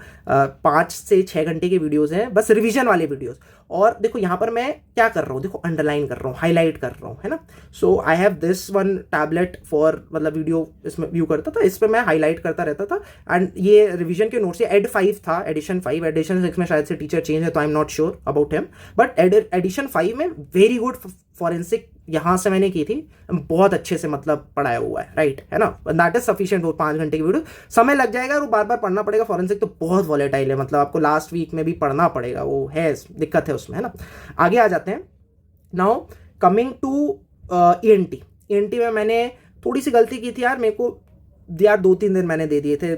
5 से 6 घंटे के वीडियोस हैं, बस रिवीजन वाले वीडियोस। और देखो यहाँ पर मैं क्या कर रहा हूँ, देखो अंडरलाइन कर रहा हूँ, हाईलाइट कर रहा हूँ, है ना। So I have this one tablet for, मतलब वीडियो इसमें व्यू करता था, इस पर मैं हाईलाइट करता रहता था। एंड ये रिवीजन के नोट्स, ये एड 5 था, एडिशन 5। एडिशन 6 में शायद से टीचर चेंज है तो I am not sure about him, but edition 5 में वेरी गुड फॉरेंसिक यहाँ से मैंने की थी, बहुत अच्छे से मतलब पढ़ाया हुआ है, राइट, है ना। That is sufficient. वो 5 घंटे की वीडियो, समय लग जाएगा और वो बार बार पढ़ना पड़ेगा। फॉरेंसिक तो बहुत वॉलेटाइल है, मतलब आपको लास्ट वीक में भी पढ़ना पड़ेगा, वो है दिक्कत है उसमें, है ना। आगे आ जाते हैं। नाउ कमिंग टू ईएनटी में मैंने थोड़ी सी गलती की थी यार, मेरे को यार 2-3 दिन मैंने दे दिए थे।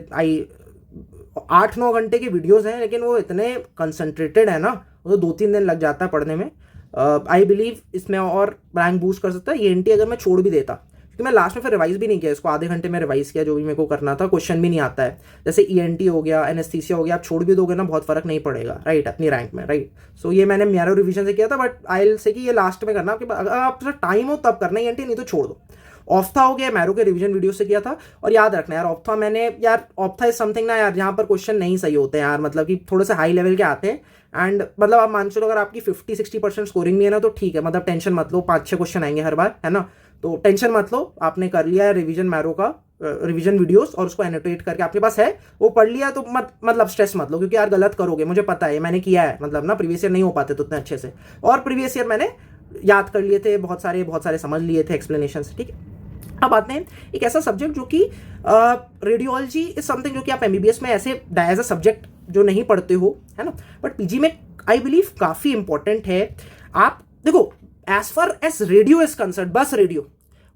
8-9 घंटे की वीडियोस हैं लेकिन वो इतने कंसंट्रेटेड है ना, वो तो 2-3 दिन लग जाता है पढ़ने में। आई बिलीव इसमें और रैंक बूस्ट कर सकता है ईएनटी अगर मैं छोड़ भी देता, क्योंकि मैं लास्ट में फिर रिवाइज भी नहीं किया इसको। आधे घंटे में रिवाइज किया जो भी मेरे को करना था, क्वेश्चन भी नहीं आता है। जैसे ईएनटी हो गया, एनेस्थीसिया हो गया, आप छोड़ भी दोगे ना बहुत फर्क नहीं पड़ेगा, राइट, अपनी रैंक में, राइट। सो ये मैंने मैरो रिवीजन से किया था, बट आई विल से कि ये लास्ट में करना, अगर आप टाइम हो तब करना ईएनटी, नहीं तो छोड़ दो। ऑफ्था हो गया, मैरो के रिवीजन वीडियो से किया था। और याद रखना यार, ऑफ्था मैंने यार, ऑफ्था इज समथिंग ना यार, जहाँ पर क्वेश्चन नहीं सही होते हैं यार, मतलब कि थोड़े से हाई लेवल के आते हैं। एंड मतलब आप मान चलो अगर आपकी 50-60% स्कोरिंग भी है ना तो ठीक है, मतलब टेंशन मत लो, 5-6 क्वेश्चन आएंगे हर बार, है ना। तो टेंशन मत लो, आपने कर लिया है रिवीजन मैरो का रिवीजन वीडियोस और उसको एनोटेट करके आपके पास है, वो पढ़ लिया तो मतलब स्ट्रेस मत लो, क्योंकि यार गलत करोगे, मुझे पता है, मैंने किया है, मतलब ना प्रीवियस ईयर नहीं हो पाते तो उतने अच्छे से, और प्रीवियस ईयर मैंने याद कर लिए थे, बहुत सारे समझ लिए थे एक्सप्लेनेशन, ठीक है। अब आते हैं एक ऐसा सब्जेक्ट जो कि रेडियोलॉजी इज समथिंग जो कि आप एमबीबीएस में ऐसे एज अ सब्जेक्ट जो नहीं पढ़ते हो, है ना, बट पीजी में आई बिलीव काफ़ी इंपॉर्टेंट है। आप देखो, as far as radio is concern, बस रेडियो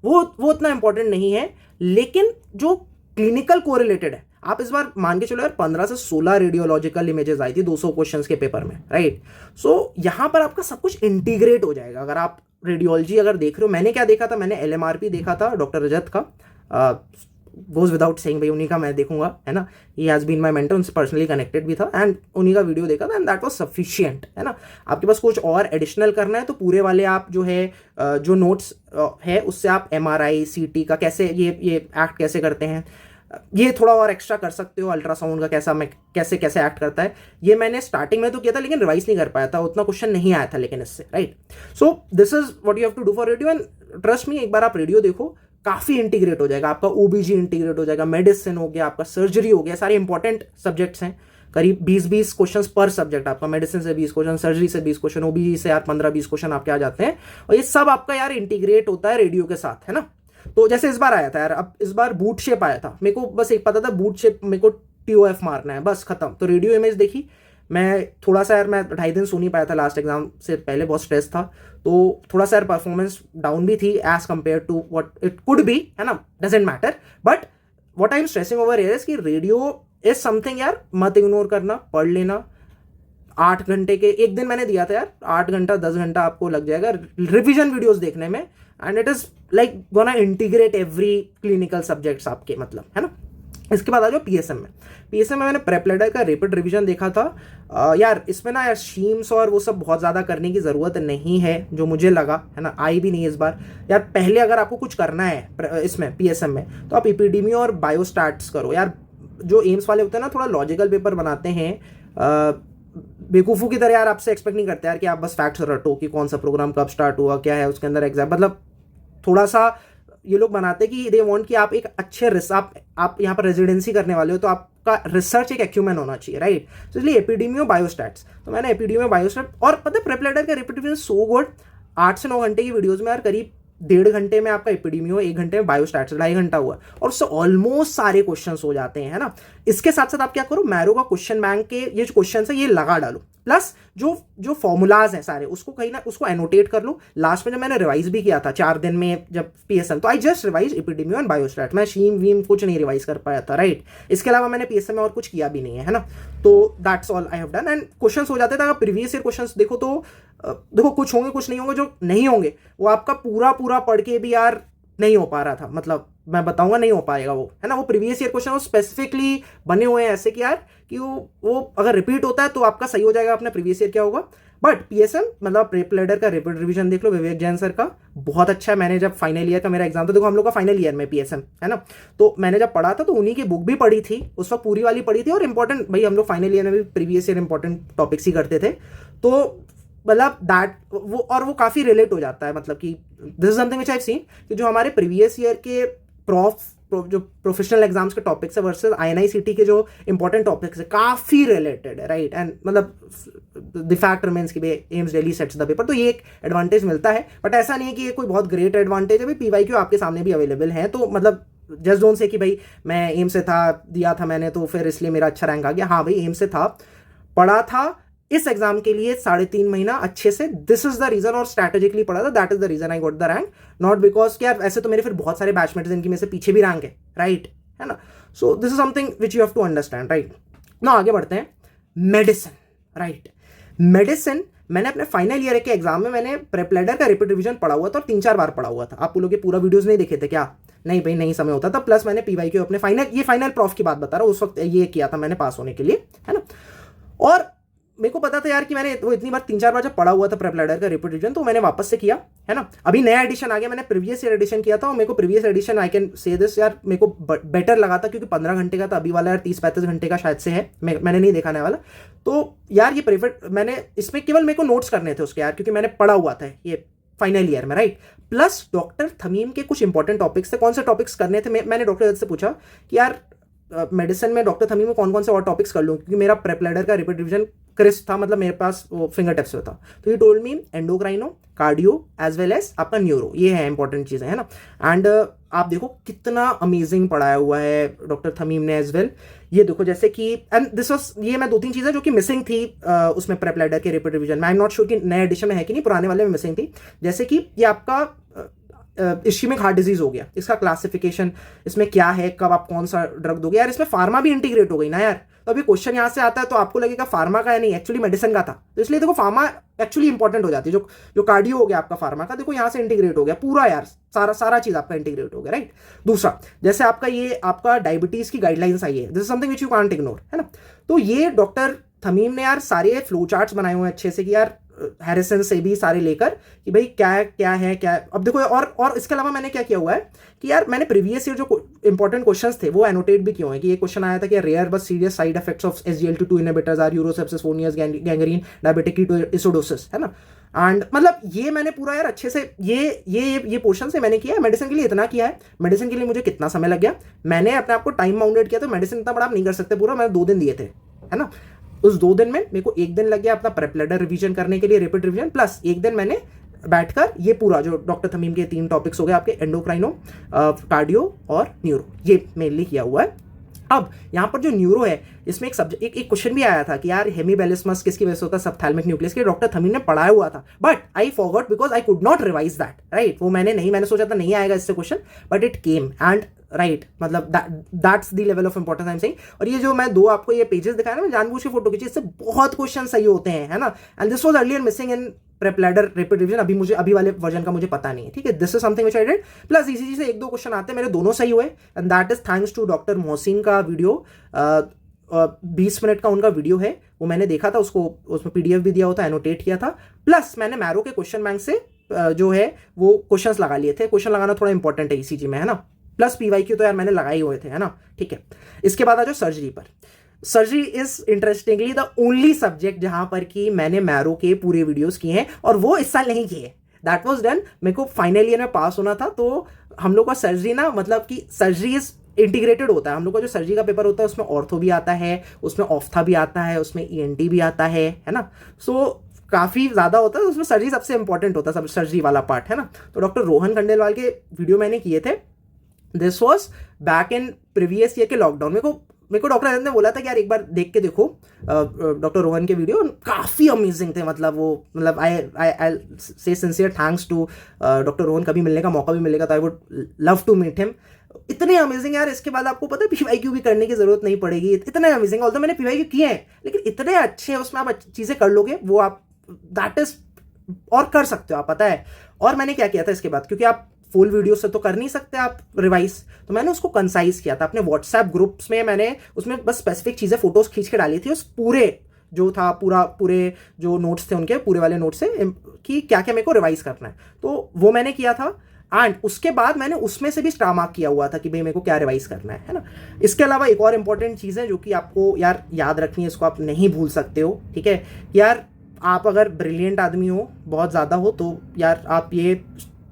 वो उतना इंपॉर्टेंट नहीं है, लेकिन जो क्लिनिकल कोरिलेटेड है, आप इस बार मान के चलो यार 15 से 16 रेडियोलॉजिकल इमेजेस आई थी 200 क्वेश्चंस के पेपर में, राइट। सो यहाँ पर आपका सब कुछ इंटीग्रेट हो जाएगा। अगर आप रेडियोलॉजी अगर देख रहे हो, मैंने क्या देखा था, मैंने एलएमआरपी देखा था डॉक्टर रजत का, गोज विदाउट सेइंग, भाई उन्हीं का मैं देखूंगा, है ना। He has been my mentor, उनसे पर्सनली कनेक्टेड भी था, एंड उन्हीं का वीडियो देखा था, एंड दैट वाज सफिशिएंट, है ना। आपके पास कुछ और एडिशनल करना है तो पूरे वाले आप जो है जो नोट्स है उससे आप एमआरआई सीटी का कैसे ये एक्ट कैसे करते हैं, ये थोड़ा और एक्स्ट्रा कर सकते हो। अल्ट्रासाउंड का कैसे एक्ट करता है, ये मैंने स्टार्टिंग में तो किया था लेकिन रिवाइज नहीं कर पाया था, उतना क्वेश्चन नहीं आया था लेकिन इससे, right. So this is what you have to do for radio, and trust me, एक बार आप रेडियो देखो काफ़ी इंटीग्रेट हो जाएगा आपका। ओबीजी इंटीग्रेट हो जाएगा, मेडिसिन हो गया, आपका सर्जरी हो गया, सारे इंपॉर्टेंट सब्जेक्ट्स हैं। करीब 20-20 क्वेश्चन पर सब्जेक्ट आपका, मेडिसिन से 20 क्वेश्चन, सर्जरी से 20 क्वेश्चन, ओबीजी से यार 15-20 क्वेश्चन आपके आ जाते हैं, और ये सब आपका यार इंटीग्रेट होता है रेडियो के साथ, है ना। तो जैसे इस बार आया था यार, अब इस बार बूट शेप आया था, मेरे को बस एक पता था बूट शेप मेरे को TOF मारना है, बस खत्म। तो रेडियो इमेज देखी, मैं थोड़ा सा यार, मैं 2.5 दिन सो नहीं पाया था लास्ट एग्जाम से पहले, बहुत स्ट्रेस था, तो थोड़ा सा यार परफॉर्मेंस डाउन भी थी as compare to what it could be, है ना, doesn't matter. But what I am stressing over here is कि रेडियो इज समथिंग यार, मत इग्नोर करना, पढ़ लेना। 8 घंटे के एक दिन मैंने दिया था यार, 8 घंटा 10 घंटा आपको लग जाएगा रिविजन वीडियोस देखने में, and it is like gonna integrate every clinical subjects आपके, मतलब, है ना। इसके बाद आ जाओ पीएसएम में मैंने प्रेप लेटर का रैपिड रिवीजन देखा था। यार इसमें ना यार शीम्स और वो सब बहुत ज़्यादा करने की ज़रूरत नहीं है, जो मुझे लगा, है ना, आई भी नहीं इस बार। यार पहले अगर आपको कुछ करना है इसमें पीएसएम में, तो आप एपिडेमी और बायोस्टैट्स करो यार। जो एम्स वाले होते हैं ना, थोड़ा लॉजिकल पेपर बनाते हैं, बेवकूफ़ों की तरह यार आपसे एक्सपेक्ट नहीं करते यार कि आप बस फैक्ट्स रटो कि कौन सा प्रोग्राम कब स्टार्ट हुआ, क्या है उसके अंदर एग्जाम, मतलब थोड़ा सा ये लोग बनाते कि दे वांट कि आप एक अच्छे आप यहाँ पर रेजिडेंसी करने वाले हो तो आपका रिसर्च एक एक्यूमेन होना चाहिए, राइट। तो इसलिए एपिडेमी और बायोस्टैट्स, तो मैंने एपिडेमी और बायोस्टैट, और पता है प्रेप लेटर का रिपीट सो गुड, 8 से 9 घंटे की वीडियोज़ में यार करीब 1.5 घंटे में आपका एपिडेमियो, 1 घंटे में बायोस्टैट्स, 2.5 घंटा हुआ और उससे ऑलमोस्ट सारे क्वेश्चंस हो जाते हैं, है ना। इसके साथ साथ आप क्या करो, मैरो का क्वेश्चन बैंक के ये जो क्वेश्चन है ये लगा डालो, प्लस जो फॉर्मूलाज हैं सारे उसको कहीं ना उसको एनोटेट कर लो। लास्ट में जब मैंने रिवाइज भी किया था 4 दिन में जब पीएसएम, तो I just revise epidemio and biostat, मैं शीम वीम कुछ नहीं रिवाइज कर पाया था, राइट। इसके अलावा मैंने पीएसएम में और कुछ किया भी नहीं है ना। तो that's all I have done and questions हो जाते थे। अगर प्रीवियस ईयर क्वेश्चंस देखो तो देखो कुछ होंगे कुछ नहीं होंगे, जो नहीं होंगे वो आपका पूरा पूरा पढ़ के भी यार नहीं हो पा रहा था, मतलब मैं बताऊंगा नहीं हो पाएगा वो, है ना। वो प्रीवियस ईयर क्वेश्चन वो स्पेसिफिकली बने हुए हैं ऐसे कि यार कि वो अगर रिपीट होता है तो आपका सही हो जाएगा, अपने प्रीवियस ईयर क्या होगा। बट पीएसएम मतलब प्रेप लेडर का रिपीट रिवीजन देख लो, विवेक जैन सर का बहुत अच्छा है। मैंने जब फाइनल ईयर का मेरा एग्जाम था, देखो हम लोग का फाइनल ईयर में पीएसएम है ना, तो मैंने जब पढ़ा था तो उन्हीं की बुक भी पढ़ी थी, उस वक्त पूरी वाली पढ़ी थी। और इंपॉर्टेंट भाई हम लोग फाइनल ईयर में भी प्रीवियस ईयर इंपॉर्टेंट टॉपिक्स ही करते थे, तो मतलब दैट वो काफी रिलेट हो जाता है। मतलब कि this is something which I have seen कि जो हमारे प्रीवियस ईयर के जो प्रोफेशनल एग्जाम्स के टॉपिक्स है वर्सेस आईएनआईसीटी के जो इंपॉर्टेंट टॉपिक्स है काफी रिलेटेड है, राइट। एंड मतलब द फैक्ट रिमेंस कि AIIMS Delhi sets the paper, तो ये एक एडवांटेज मिलता है। बट ऐसा नहीं है कि ये कोई बहुत ग्रेट एडवांटेज है, भाई पीवाईक्यू आपके सामने भी अवेलेबल है, तो मतलब जस्ट डोंट से कि भाई मैं एम्स से था, दिया था मैंने तो फिर इसलिए मेरा अच्छा रैंक आ गया। हाँ भाई एम्स से था, पढ़ा था इस एग्जाम के लिए 3.5 महीना अच्छे से, दिस इज द रीजन, और स्ट्रैटेजिकली पढ़ा था, that is the reason I got the rank, not because क्या ऐसे तो मेरे फिर बहुत सारे बैचमेट्स इनकी में से पीछे भी रैंक है, राइट, है ना। So this is something which you have to understand, right. ना आगे बढ़ते हैं, मेडिसिन, राइट। मेडिसिन मैंने अपने फाइनल ईयर के एग्जाम में मैंने प्रेप लेडर का रिपीट रिवीजन पढ़ा हुआ था और 3-4 बार पढ़ा हुआ था। आप लोग के पूरा वीडियोस नहीं देखे थे क्या? नहीं भाई नहीं समय होता था। प्लस मैंने पीवाईक्यू अपने फाइनल प्रॉफ की बात बता रहा हूँ, उस वक्त ये किया था मैंने पास होने के लिए, है ना। और मेरे को पता था यार कि मैंने वो इतनी बार 3-4 बार जब पढ़ा हुआ था प्रेप लेडर का रिपीट रिवीजन, तो मैंने वापस से किया, है ना। अभी नया एडिशन आ गया, मैंने प्रीवियस ईयर एडिशन किया था और मेरे को previous edition I can say this यार मेरे को बेटर लगा था, क्योंकि 15 घंटे का था, अभी वाला यार 30-35 घंटे का शायद से है, मैंने नहीं देखा नया वाला। तो यार ये प्रेफर मैंने इसमें केवल मेरे को नोट्स करने थे उसके यार, क्योंकि मैंने पढ़ा हुआ था ये फाइनल ईयर में, राइट। प्लस डॉक्टर थमीम के कुछ इंपॉर्टेंट टॉपिक्स थे। कौन से टॉपिक्स करने थे, मैंने डॉक्टर से पूछा कि यार मेडिसिन में डॉक्टर थमीम में कौन कौन से और टॉपिक्स कर लूँ, क्योंकि मेरा प्रेप लेडर का रिपीट रिवीजन क्रिस्प था, मतलब मेरे पास वो फिंगर टिप्स में था। तो ये told me endocrino, cardio as well as आपका न्यूरो, ये है इंपॉर्टेंट चीज़ें, है ना। एंड आप देखो कितना अमेजिंग पढ़ाया हुआ है डॉक्टर थमीम ने एज वेल। ये देखो जैसे कि एंड दिस वाज, ये मैं 2-3 चीज़ें जो कि मिसिंग थी उसमें प्रेप लेडर के रिपीट रिवीजन में, आई एम नॉट श्योर कि नए एडिशन में है कि नहीं, पुराने वाले में मिसिंग थी। जैसे कि ये आपका इश्केमिक हार्ट डिजीज हो गया, इसका क्लासिफिकेशन, इसमें क्या है, कब आप कौन सा ड्रग दोगे, यार इसमें फार्मा भी इंटीग्रेट हो गई ना यार। तो अभी क्वेश्चन यहाँ से आता है तो आपको लगेगा फार्मा का है, नहीं एक्चुअली मेडिसिन का था, तो इसलिए देखो फार्मा एक्चुअली इंपॉर्टेंट हो जाती है। जो कार्डियो हो गया आपका फार्मा का, देखो यहाँ से इंटीग्रेट हो गया पूरा यार, सारा चीज आपका इंटीग्रेट हो गया, राइट। दूसरा जैसे आपका ये आपका डायबिटीज की गाइडलाइंस आई है, this is something which you can't ignore, है ना। तो ये डॉक्टर थमीम ने यार सारे फ्लो चार्ट्स बनाए हुए हैं अच्छे से कि यार हैरिसन से भी सारे लेकर कि भाई क्या है क्या है। अब देखो और इसके अलावा मैंने क्या किया हुआ है कि यार मैंने प्रीवियस ईयर जो इंपॉर्टेंट क्वेश्चंस थे वो एनोटेट भी किए हैं कि ये क्वेश्चन आया था कि rare but serious side effects of SGLT2 inhibitors are urosepsis, Fournier's, gangrene, diabetic ketoacidosis, है ना। एंड मतलब ये मैंने पूरा यार अच्छे से ये पोर्शन से मैंने किया है। मेडिसिन के लिए इतना किया है, मेडिसिन के लिए मुझे कितना समय लग गया, मैंने अपने आप को टाइम बाउंडेड किया, तो मेडिसिन इतना बड़ा आप नहीं कर सकते पूरा, मैंने 2 दिन दिए थे, है ना। उस 2 दिन में मेरे को 1 दिन लग गया अपना प्रेप लेडर रिवीजन करने के लिए, रिपीट रिवीजन, प्लस 1 दिन मैंने बैठकर ये पूरा जो डॉक्टर थमीम के 3 टॉपिक्स हो गए आपके एंडोक्राइनो, कार्डियो और न्यूरो, ये मेनली किया हुआ है। अब यहाँ पर जो न्यूरो है इसमें एक क्वेश्चन भी आया था कि यार हेमीबेलिस्मस किसकी वजह से होता है, सबथैलेमिक न्यूक्लियस के, डॉक्टर थमीम ने पढ़ाया हुआ था, but I forgot because I could not revise that, right. वो मैंने सोचा था नहीं आएगा इससे question, but it came and right, मतलब that's the level of importance I am saying. और ये जो मैं 2 आपको ये पेजेस दिखाया ना, मैं जानबूझ के फोटो खींची, इससे बहुत क्वेश्चन सही होते हैं, है ना। And this was earlier missing in prep ladder repeat revision, अभी वाले वर्जन का मुझे पता नहीं है, ठीक है। This is something which I did, plus इसी से 1-2 क्वेश्चन आते हैं, मेरे दोनों सही हुए, and that is thanks to doctor Mohsin का वीडियो, 20 मिनट का उनका वीडियो है, वो मैंने देखा था, उसमें PDF भी दिया होता, एनोटेट किया था, प्लस मैंने मैरो के क्वेश्चन बैंक से जो है वो क्वेश्चंस लगा लिए थे। क्वेश्चन लगाना थोड़ा इंपॉर्टेंट है ECG में, है ना, प्लस PYQ तो यार मैंने लगाए हुए थे, है ना, ठीक है। इसके बाद आ जाओ सर्जरी पर। Surgery is interestingly the only subject जहां पर कि मैंने मैरो के पूरे वीडियोस किए हैं, और वो इस साल नहीं किए, दैट वाज डन। मेरे को फाइनल ईयर में पास होना था, तो हम लोग का सर्जरी ना, मतलब कि सर्जरी इज इंटीग्रेटेड होता है। हम लोग का जो सर्जरी का पेपर होता है उसमें ऑर्थो भी आता है, उसमें ऑफ्था भी आता है, उसमें ENT भी आता है ना। सो काफ़ी ज़्यादा होता है, उसमें सर्जरी सबसे इंपॉर्टेंट होता है, सब सर्जरी वाला पार्ट है ना। तो डॉक्टर रोहन खंडेलवाल के वीडियो मैंने किए थे, this was back in previous year के लॉकडाउन। मेरे को डॉक्टर ने बोला था कि यार एक बार देख के देखो डॉक्टर रोहन के वीडियो, काफ़ी अमेजिंग थे। मतलब I say sincere thanks to doctor Rohan. कभी मिलने का मौका भी मिलेगा तो I would love to meet him. इतने अमेजिंग यार, इसके बाद आपको पता है PYQ भी करने की जरूरत नहीं पड़ेगी, इतने अमेजिंग। ऑल्दो मैंने PYQ किए हैं, लेकिन इतने अच्छे हैं, उसमें आप चीज़ें कर लोगे वो आप दैट इज और कर सकते हो आप, पता है। और मैंने क्या किया था इसके बाद, क्योंकि आप फुल वीडियो से तो कर नहीं सकते आप रिवाइज, तो मैंने उसको कंसाइज किया था अपने व्हाट्सएप ग्रुप्स में। मैंने उसमें बस स्पेसिफिक चीज़ें फोटोज खींच के डाली थी, उस पूरे जो था पूरे जो नोट्स थे उनके पूरे वाले नोट्स से कि क्या क्या मेरे को रिवाइज करना है, तो वो मैंने किया था। एंड उसके बाद मैंने उसमें से भी स्टार मार्क किया हुआ था कि भाई मेरे को क्या रिवाइज करना है ना। इसके अलावा एक और इंपॉर्टेंट चीज़ है जो कि आपको यार याद रखनी है, इसको आप नहीं भूल सकते हो, ठीक है। यार आप अगर ब्रिलियंट आदमी हो, बहुत ज़्यादा हो, तो यार आप ये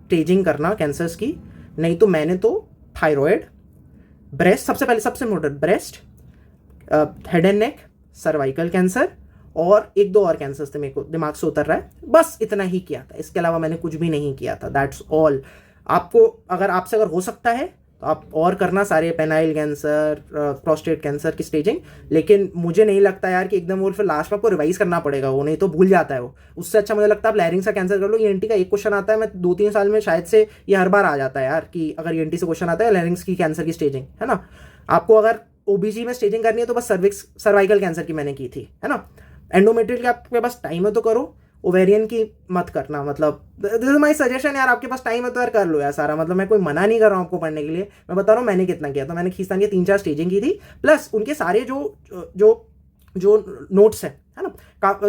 स्टेजिंग करना कैंसर्स की, नहीं तो मैंने तो थायराइड, ब्रेस्ट, सबसे पहले सबसे important breast, head and neck, cervical cancer और एक दो और कैंसर्स थे, मेरे को दिमाग से उतर रहा है, बस इतना ही किया था। इसके अलावा मैंने कुछ भी नहीं किया था, दैट्स ऑल। आपको आपसे अगर हो सकता है तो आप और करना सारे, पेनाइल कैंसर, प्रोस्टेट कैंसर की स्टेजिंग, लेकिन मुझे नहीं लगता यार कि एकदम वो फिर लास्ट में आपको रिवाइज करना पड़ेगा, वो नहीं तो भूल जाता है वो। उससे अच्छा मुझे लगता है आप लैरिंग्स का कैंसर कर लो। ENT का एक क्वेश्चन आता है, मैं 2-3 साल में शायद से ये हर बार आ जाता है यार, कि अगर ENT से क्वेश्चन आता है लैरिंग्स की कैंसर की स्टेजिंग, है ना। आपको अगर OBG में स्टेजिंग करनी है तो बस सर्वाइकल कैंसर की मैंने की थी, है ना। एंडोमेट्रियल के आपके पास टाइम है तो करो, ओवेरियन की मत करना। मतलब दिस इज माई सजेशन यार, आपके पास टाइम है तो यार कर लो यार सारा। मतलब मैं कोई मना नहीं कर रहा हूँ आपको पढ़ने के लिए, मैं बता रहा हूँ मैंने कितना किया था। मैंने खींचतान की 3-4 स्टेजिंग की थी, प्लस उनके सारे जो नोट्स हैं, है ना,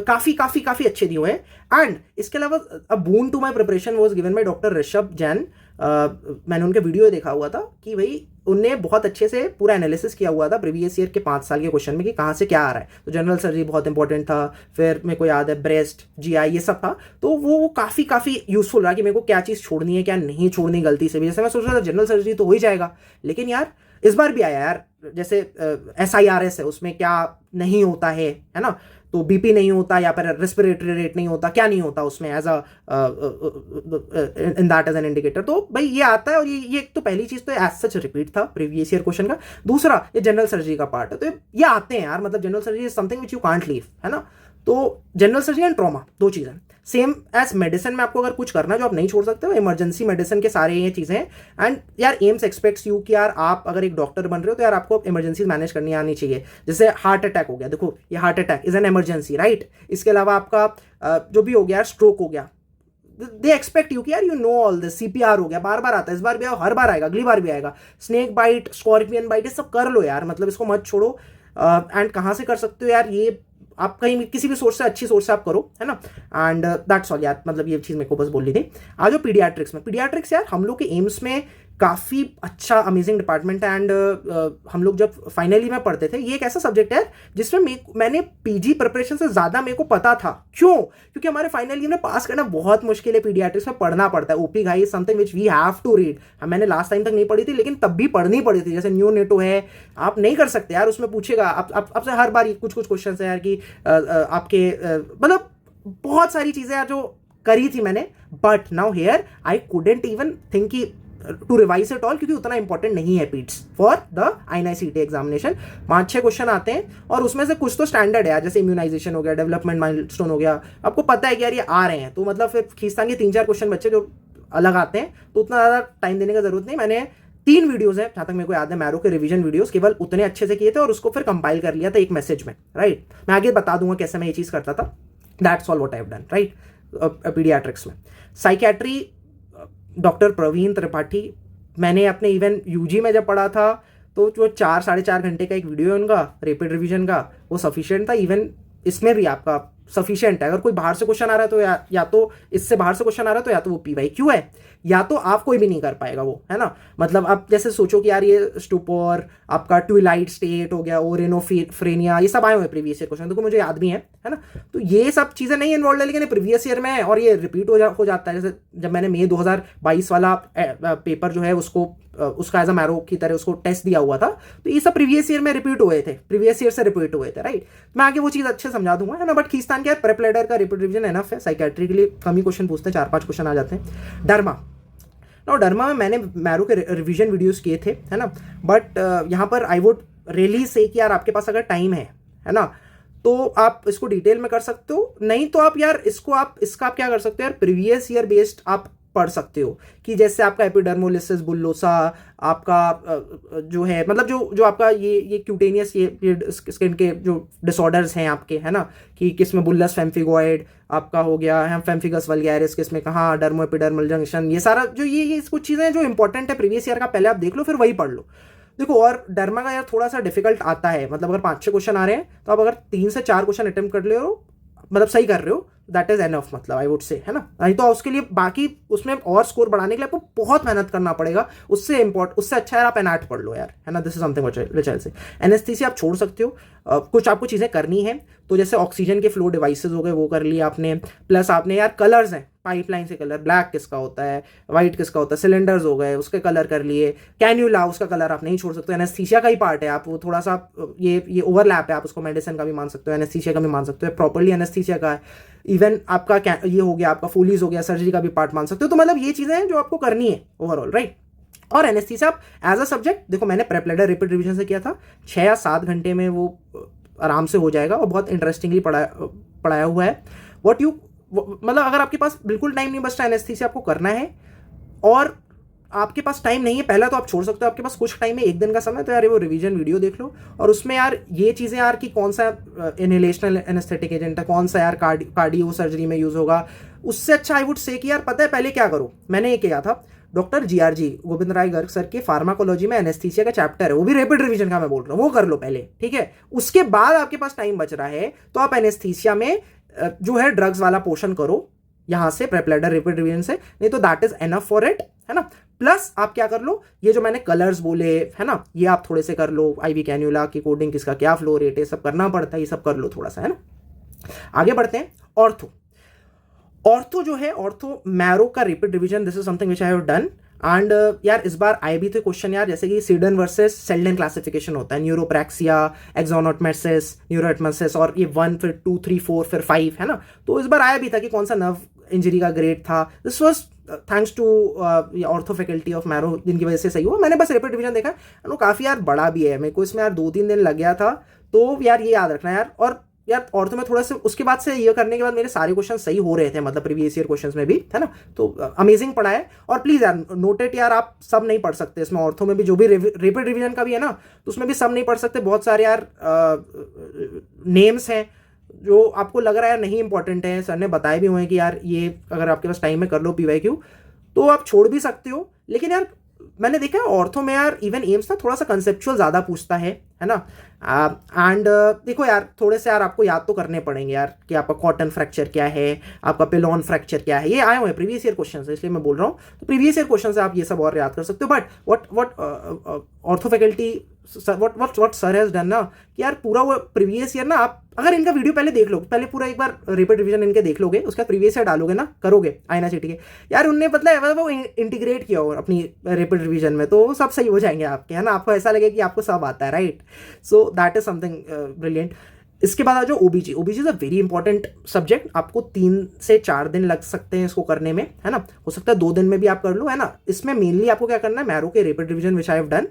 काफ़ी अच्छे दिए हुए हैं। एंड इसके अलावा a boon to my preparation was given by doctor Rishabh Jain. मैंने उनके वीडियो देखा हुआ था कि भाई उनने बहुत अच्छे से पूरा एनालिसिस किया हुआ था प्रीवियस ईयर के 5 साल के क्वेश्चन में कि कहाँ से क्या आ रहा है। तो जनरल सर्जरी बहुत इंपॉर्टेंट था, फिर मेरे को याद है ब्रेस्ट, GI ये सब था। तो वो काफ़ी यूजफुल रहा कि मेरे को क्या चीज़ छोड़नी है क्या नहीं छोड़नी गलती से भी। जैसे मैं सोच रहा था जनरल सर्जरी तो हो ही जाएगा, लेकिन यार इस बार भी आया यार, जैसे SIRS है, उसमें क्या नहीं होता है ना। तो BP नहीं होता, या फिर रेस्पिरेटरी रेट नहीं होता, क्या नहीं होता उसमें as in that as an indicator. तो भाई ये आता है। और ये एक तो पहली चीज़ तो एज सच रिपीट था प्रीवियस ईयर क्वेश्चन का। दूसरा ये जनरल सर्जरी का पार्ट है, तो ये आते हैं यार। मतलब general surgery is something which you can't leave, है ना। तो जनरल सर्जरी एंड ट्रॉमा दो चीज़ें सेम एज मेडिसिन में आपको अगर कुछ करना है जो आप नहीं छोड़ सकते हो, इमरजेंसी मेडिसिन के सारे ये चीज़ें हैं। एंड यार एम्स एक्सपेक्ट्स यू कि यार आप अगर एक डॉक्टर बन रहे हो तो यार आपको इमरजेंसी मैनेज करनी आनी चाहिए। जैसे हार्ट अटैक हो गया, देखो ये heart attack is an emergency, right. इसके अलावा आपका जो भी हो गया, स्ट्रोक हो गया, दे एक्सपेक्ट यू कि यार you know all this. CPR हो गया, बार बार आता है, इस बार भी आया, हर बार आएगा, अगली बार भी आएगा। स्नेक बाइट, स्कॉर्पियन बाइट, ये सब कर लो यार, मतलब इसको मत छोड़ो। एंड कहाँ से कर सकते हो यार, ये आप कहीं किसी भी सोर्स से, अच्छी सोर्स से आप करो, है ना। एंड दैट्स ऑल यार, मतलब ये चीज़ मेरे को बस बोलनी थी। आज जो पीडियाट्रिक्स यार हम लोग के एम्स में काफ़ी अच्छा अमेजिंग डिपार्टमेंट है। एंड हम लोग जब फाइनली में पढ़ते थे, ये एक ऐसा सब्जेक्ट है जिसमें मैंने PG प्रिपरेशन से ज़्यादा मेरे को पता था। क्यों? क्योंकि हमारे फाइनल ईयर में पास करना बहुत मुश्किल है, पीडियाट्रिक्स में पढ़ना पड़ता है। OP Ghai is something which we have to read. मैंने लास्ट टाइम तक नहीं पढ़ी थी, लेकिन तब भी पढ़नी पड़ी थी। जैसे न्यूनेटो है, आप नहीं कर सकते यार, उसमें पूछेगा आपसे हर बार कुछ क्वेश्चन है यार कि आपके मतलब बहुत सारी चीज़ें यार जो करी थी मैंने। But now here I couldn't even think कि टू रिवाइज इट ऑल, क्योंकि उतना इंपॉर्टेंट नहीं है Pitt's for the INI-CT examination. 5-6 question आते हैं और उसमें से कुछ तो स्टैंडर्ड है यार, जैसे इम्यूनाइजेशन हो गया, डेवलपमेंट माइलस्टोन हो गया, आपको पता है कि यार ये आ रहे हैं। तो मतलब फिर खींचतान के 3-4 क्वेश्चन बच्चे जो अलग आते हैं, तो उतना ज़्यादा टाइम देने का जरूरत नहीं। मैंने 3 वीडियोज़ हैं जहाँ तक मेरे को याद है, मैरो के रिवीजन वीडियोज़, केवल उतने अच्छे से किए थे और उसको फिर कंपाइल कर लिया था एक मैसेज में, राइट। मैं आगे बता दूंगा कैसे मैं ये चीज़ करता था। That's all what I have done, right. Paediatrics में साइकेट्री, डॉक्टर प्रवीण त्रिपाठी, मैंने अपने इवन UG में जब पढ़ा था तो जो 4-4.5 घंटे का एक वीडियो है उनका रैपिड रिवीजन का, वो सफिशिएंट था। इवन इसमें भी आपका सफिशिएंट है। अगर कोई बाहर से क्वेश्चन आ रहा है तो या तो इससे बाहर से क्वेश्चन आ रहा है तो या तो वो PYQ है, या तो आप कोई भी नहीं कर पाएगा वो, है ना। मतलब आप जैसे सोचो कि यार ये स्टूपोर, आपका ट्विलाइट स्टेट हो गया, ओरेनोफ्रेनिया, ये सब आए हुए प्रीवियस ईयर क्वेश्चन, तो मुझे याद भी है ना। तो ये सब चीज़ें नहीं इन्वॉल्व है, लेकिन प्रीवियस ईयर में है और ये रिपीट हो जाता है। जैसे जब मैंने मई 2022 वाला पेपर जो है उसको उसका एज अ मैरो की तरह उसको टेस्ट दिया हुआ था, तो ये सब प्रीवियस ईयर में रिपीट हुए थे, प्रीवियस ईयर से रिपीट हुए थे, राइट। मैं आगे वो चीज़ अच्छे समझा दूंगा, है ना। बट खींचतान क्या है, प्रेप लैडर का रिपीट रिविजन एनफ है, साइकेट्री के लिए कम ही क्वेश्चन पूछते हैं, 4-5 क्वेश्चन आ जाते हैं। डर्मा, ना डर्मा में मैंने मैरो के रिविजन वीडियोस किए थे, है ना। बट यहाँ पर आई वुड रियली से कि यार आपके पास अगर टाइम है ना, तो आप इसको डिटेल में कर सकते हो, नहीं तो आप यार इसका आप क्या कर सकते हो यार, प्रीवियस ईयर बेस्ड आप पढ़ सकते हो कि जैसे आपका एपिडर्मोलिसिस बुल्लोसा, आपका जो है मतलब जो आपका ये क्यूटेनियस ये स्किन के जो डिसऑर्डर्स हैं आपके, है ना, कि किसमें बुल्लस फेम्फिगॉइड आपका हो गया है, फेम्फिगस वल्गैरिस किसमें कहाँ, डर्मो एपिडर्मल जंक्शन, ये सारा जो ये कुछ चीज़ें जो इंपॉर्टेंट है प्रीवियस ईयर का, पहले आप देख लो फिर वही पढ़ लो। देखो, और डर्मा का यार थोड़ा सा डिफिकल्ट आता है, मतलब अगर 5-6 क्वेश्चन आ रहे हैं तो आप अगर 3 से 4 क्वेश्चन अटेम्प्ट कर ले रहे हो, मतलब सही कर रहे हो, दैट इज एनफ, मतलब आई वुड से, है ना। नहीं तो उसके लिए बाकी उसमें और स्कोर बढ़ाने के लिए आपको बहुत मेहनत करना पड़ेगा, उससे अच्छा यार आप एनएट पढ़ लो यार, है ना। दिस इज समथिंग विच आई से। एनेस्थीसिया आप छोड़ सकते हो, कुछ आपको चीज़ें करनी है, तो जैसे ऑक्सीजन के फ्लो डिवाइसेस हो गए वो कर लिए आपने, प्लस आपने यार कलर्स हैं, पाइपलाइन से कलर, ब्लैक किसका होता है, वाइट किसका होता है, सिलेंडर्स हो गए उसके कलर कर लिए, कैन्यूला उसका कलर आप नहीं छोड़ सकते, एनेस्थीसिया का ही पार्ट है, आप वो थोड़ा सा ये ओवरलैप है, आप उसको मेडिसिन का भी मान सकते हो, एनेस्थीसिया का भी मान सकते हो, प्रॉपर्ली एनेस्थीसिया का है, इवन आपका ये हो गया, आपका फोलीज हो गया, सर्जरी का भी पार्ट मान सकते हो। तो मतलब ये चीज़ें हैं जो आपको करनी है ओवरऑल, राइट। और एनेस्थीसिया आप एज अ सब्जेक्ट देखो, मैंने प्रेप लैडर रिपीट रिविजन से किया था, 6 या 7 घंटे में वो आराम से हो जाएगा, और बहुत इंटरेस्टिंगली पढ़ाया हुआ है। मतलब अगर आपके पास बिल्कुल टाइम नहीं बचता, एनेस्थीसिया आपको करना है और आपके पास टाइम नहीं है, पहला तो आप छोड़ सकते हो, आपके पास कुछ टाइम है, 1 दिन का समय, तो यार वो रिवीजन वीडियो देख लो, और उसमें यार ये चीज़ें यार कि कौन सा इनहेलेशनल एनेस्थेटिक एजेंट है, कौन सा यार कार्डियो सर्जरी में यूज़ होगा, उससे अच्छा आई वुड से कि यार पता है पहले क्या करो। मैंने ये किया था, डॉक्टर GRG गोविंद राय गर्ग सर के फार्माकोलॉजी में एनेस्थीसिया का चैप्टर है, वो भी रैपिड रिवीजन का मैं बोल रहा हूँ, वो कर लो पहले, ठीक है। उसके बाद आपके पास टाइम बच रहा है तो आप एनेस्थीसिया में जो है ड्रग्स वाला पोर्शन करो यहां से, प्रेप लैडर रिपीट रिवीजन से, नहीं तो that is enough for it, है ना। प्लस आप क्या कर लो, ये जो मैंने कलर्स बोले, है ना, ये आप थोड़े से कर लो, आईवी कैन्यूला की कोडिंग किसका क्या फ्लो रेट है, सब करना पड़ता है, ये सब कर लो थोड़ा सा, है ना। आगे बढ़ते हैं, ऑर्थो जो है, ऑर्थो मैरो का repeat revision, this is something which I have done. And यार इस बार आए भी थे क्वेश्चन यार, जैसे कि सीडन वर्सेस सेल्डन क्लासिफिकेशन होता है, न्यूरोप्रैक्सिया, एक्सोनोटमेसिस, न्यूरोएटमेसिस, और ये 1 फिर 2 3 4 फिर 5, है ना। तो इस बार आया भी था कि कौन सा नर्व इंजरी का ग्रेड था। This was thanks to ortho faculty of Marrow, जिनकी वजह से सही हुआ। मैंने बस रिपीट रिवीजन देखा, वो काफ़ी यार बड़ा भी है, मेरे को इसमें यार 2-3 दिन लग गया था, तो यार ये याद रखना यार। और यार ऑर्थो में थोड़ा सा उसके बाद से ये करने के बाद मेरे सारे क्वेश्चन सही हो रहे थे, मतलब प्रीवियस ईयर क्वेश्चंस में भी, है ना। तो अमेजिंग पढ़ा है। और प्लीज़ यार नोटेट यार, आप सब नहीं पढ़ सकते इसमें, ऑर्थो में भी जो भी रिपीट रिवीजन का भी है ना, तो उसमें भी सब नहीं पढ़ सकते, बहुत सारे यार नेम्स हैं जो आपको लग रहा है नहीं इंपॉर्टेंट है, सर ने बताए भी हुए हैं कि यार ये अगर आपके पास टाइम है कर लो PYQ, तो आप छोड़ भी सकते हो। लेकिन यार मैंने देखा है ऑर्थो में यार इवन एम्स ना थोड़ा सा कंसेप्चुअल ज़्यादा पूछता है ना। एंड देखो यार थोड़े से यार आपको याद तो करने पड़ेंगे यार कि आपका कॉटन फ्रैक्चर क्या है, आपका पेलॉन फ्रैक्चर क्या है, ये आए हुए हैं प्रीवियस ईयर क्वेश्चन से, इसलिए मैं बोल रहा हूँ। तो प्रीवियस ईयर क्वेश्चन से आप ये सब और याद कर सकते हो। But what ortho faculty what sir has done ना, कि यार पूरा वो प्रीवियस ईयर ना, आप अगर इनका वीडियो पहले देख लो, पहले पूरा एक बार रिपीट रिवीजन इनके देख लोगे, उसका प्रीवियस ईयर डालोगे ना, करोगे आईना सिटी के, यार उनने मतलब वो इंटीग्रेट किया हो अपनी रिपीट रिवीजन में, तो सब सही हो जाएंगे आपके, है ना। आपको ऐसा लगे कि आपको सब आता है, right. So that is something brilliant. इसके बाद आ जाओ ओबीजी is a very important subject, आपको 3 से 4 दिन लग सकते हैं इसको करने में, है ना। हो सकता है 2 दिन में भी आप कर लो, है ना। इसमें मेनली आपको क्या करना है, मैरो के repeat revision which I have done,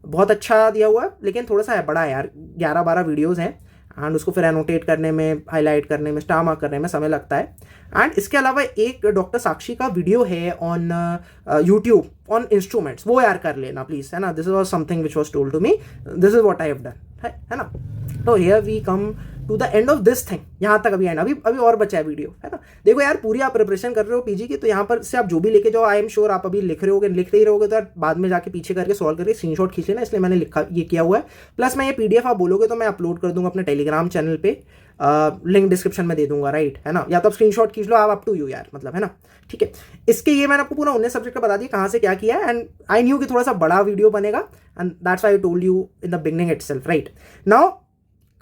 बहुत अच्छा दिया हुआ है, लेकिन थोड़ा सा बड़ा है यार, 11-12 वीडियोज़ हैं, एंड उसको फिर एनोटेट करने में, हाईलाइट करने में, स्टार मार्क करने में समय लगता है। एंड इसके अलावा एक डॉक्टर साक्षी का वीडियो है ऑन यूट्यूब ऑन इंस्ट्रूमेंट्स, वो यार कर लेना प्लीज़, है ना। This was something which was told to me, this is what I have done, है ना। तो here we come to the end of this thing, यहाँ तक अभी एंड, अभी और बचा है वीडियो, है ना। देखो यार पूरी आप प्रिपरेशन कर रहे हो PG की, तो यहाँ पर से आप जो भी लेके जाओ, आई एम श्योर आप अभी लिखते ही रहोगे, तो यार बाद में जाके पीछे करके सॉल्व करके स्क्रीनशॉट खींच लेना, इसलिए मैंने ये किया हुआ है। प्लस मैं ये PDF आप बोलोगे तो मैं अपलोड कर दूंगा अपने टेलीग्राम चैनल पे, लिंक डिस्क्रिप्शन में दे दूंगा, राइट, है ना। या तो आप स्क्रीनशॉट खींच लो, आप अप टू यू यार, मतलब, है ना। ठीक है, इसके ये मैंने आपको पूरा 19 सब्जेक्ट का बता दिया कहाँ से क्या किया है, एंड आई न्यू कि थोड़ा सा बड़ा वीडियो बनेगा, and that's why I told you in the beginning itself, right. Now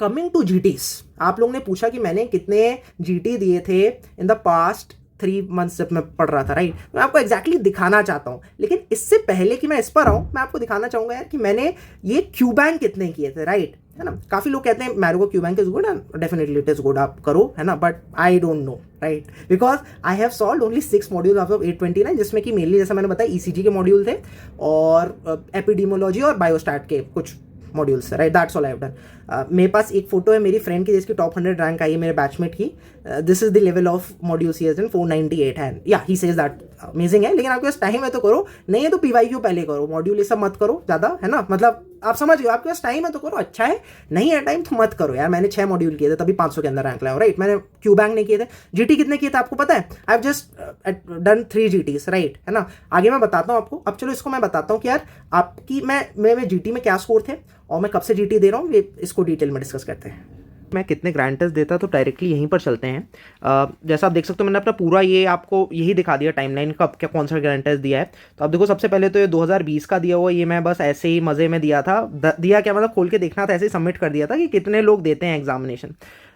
coming to GTs, आप लोगों ने पूछा कि मैंने कितने GT दिए थे इन द पास्ट 3 मंथ्स जब मैं पढ़ रहा था, राइट। मैं आपको एग्जैक्टली दिखाना चाहता हूँ, लेकिन इससे पहले कि मैं इस पर आऊँ, मैं आपको दिखाना चाहूँगा यार कि मैंने ये क्यू बैंक कितने किए थे, राइट, है ना। काफ़ी लोग कहते हैं मैरो को Q bank is good, and definitely it is good, आप करो, है ना, but I don't know, right, because I have solve only 6 module of 829, जिसमें कि मेनली जैसा मैंने बताया ईसीजी के मॉड्यूल थे और एपिडेमियोलॉजी और बायोस्टैट के कुछ modules, right, that's all I have done. मेरे पास एक फोटो है मेरी फ्रेंड की जिसकी टॉप 100 रैंक आई है मेरे बैचमेट की। This is the level of modules he has done, 498 है, या ही सेज दैट अमेजिंग है। लेकिन आपके पास टाइम है तो करो, नहीं है तो पीवाईक्यू पहले करो, मॉड्यूल ये सब मत करो ज़्यादा, है ना, मतलब आप समझ गए, आपके पास टाइम है तो करो, अच्छा है, नहीं है टाइम तो मत करो यार। मैंने 6 मॉड्यूल किए थे तभी 500 के अंदर रैंक लाया, राइट। मैंने क्यू बैंक नहीं किए थे। जीटी कितने किए थे आपको पता है? I have just done 3 GTs, right, है ना। आगे मैं बताता हूँ आपको। अब चलो इसको मैं बताता हूँ कि यार आपकी मैं जीटी में क्या स्कोर थे और मैं कब से जीटी दे रहा हूँ, ये इसको डिटेल में डिस्कस करते हैं। मैं कितने ग्रैंड टेस्ट देता, तो डायरेक्टली यहीं पर चलते हैं। जैसा आप देख सकते हो मैंने अपना पूरा ये आपको यही दिखा दिया टाइमलाइन कब क्या कौन सा ग्रैंड टेस्ट दिया है। तो अब देखो सबसे पहले तो ये 2020 का दिया हुआ, ये मैं बस ऐसे ही मज़े में दिया था, दिया क्या मतलब खोल के देखना था, ऐसे ही सबमिट कर दिया था कि कितने लोग देते हैं एग्जामिनेशन।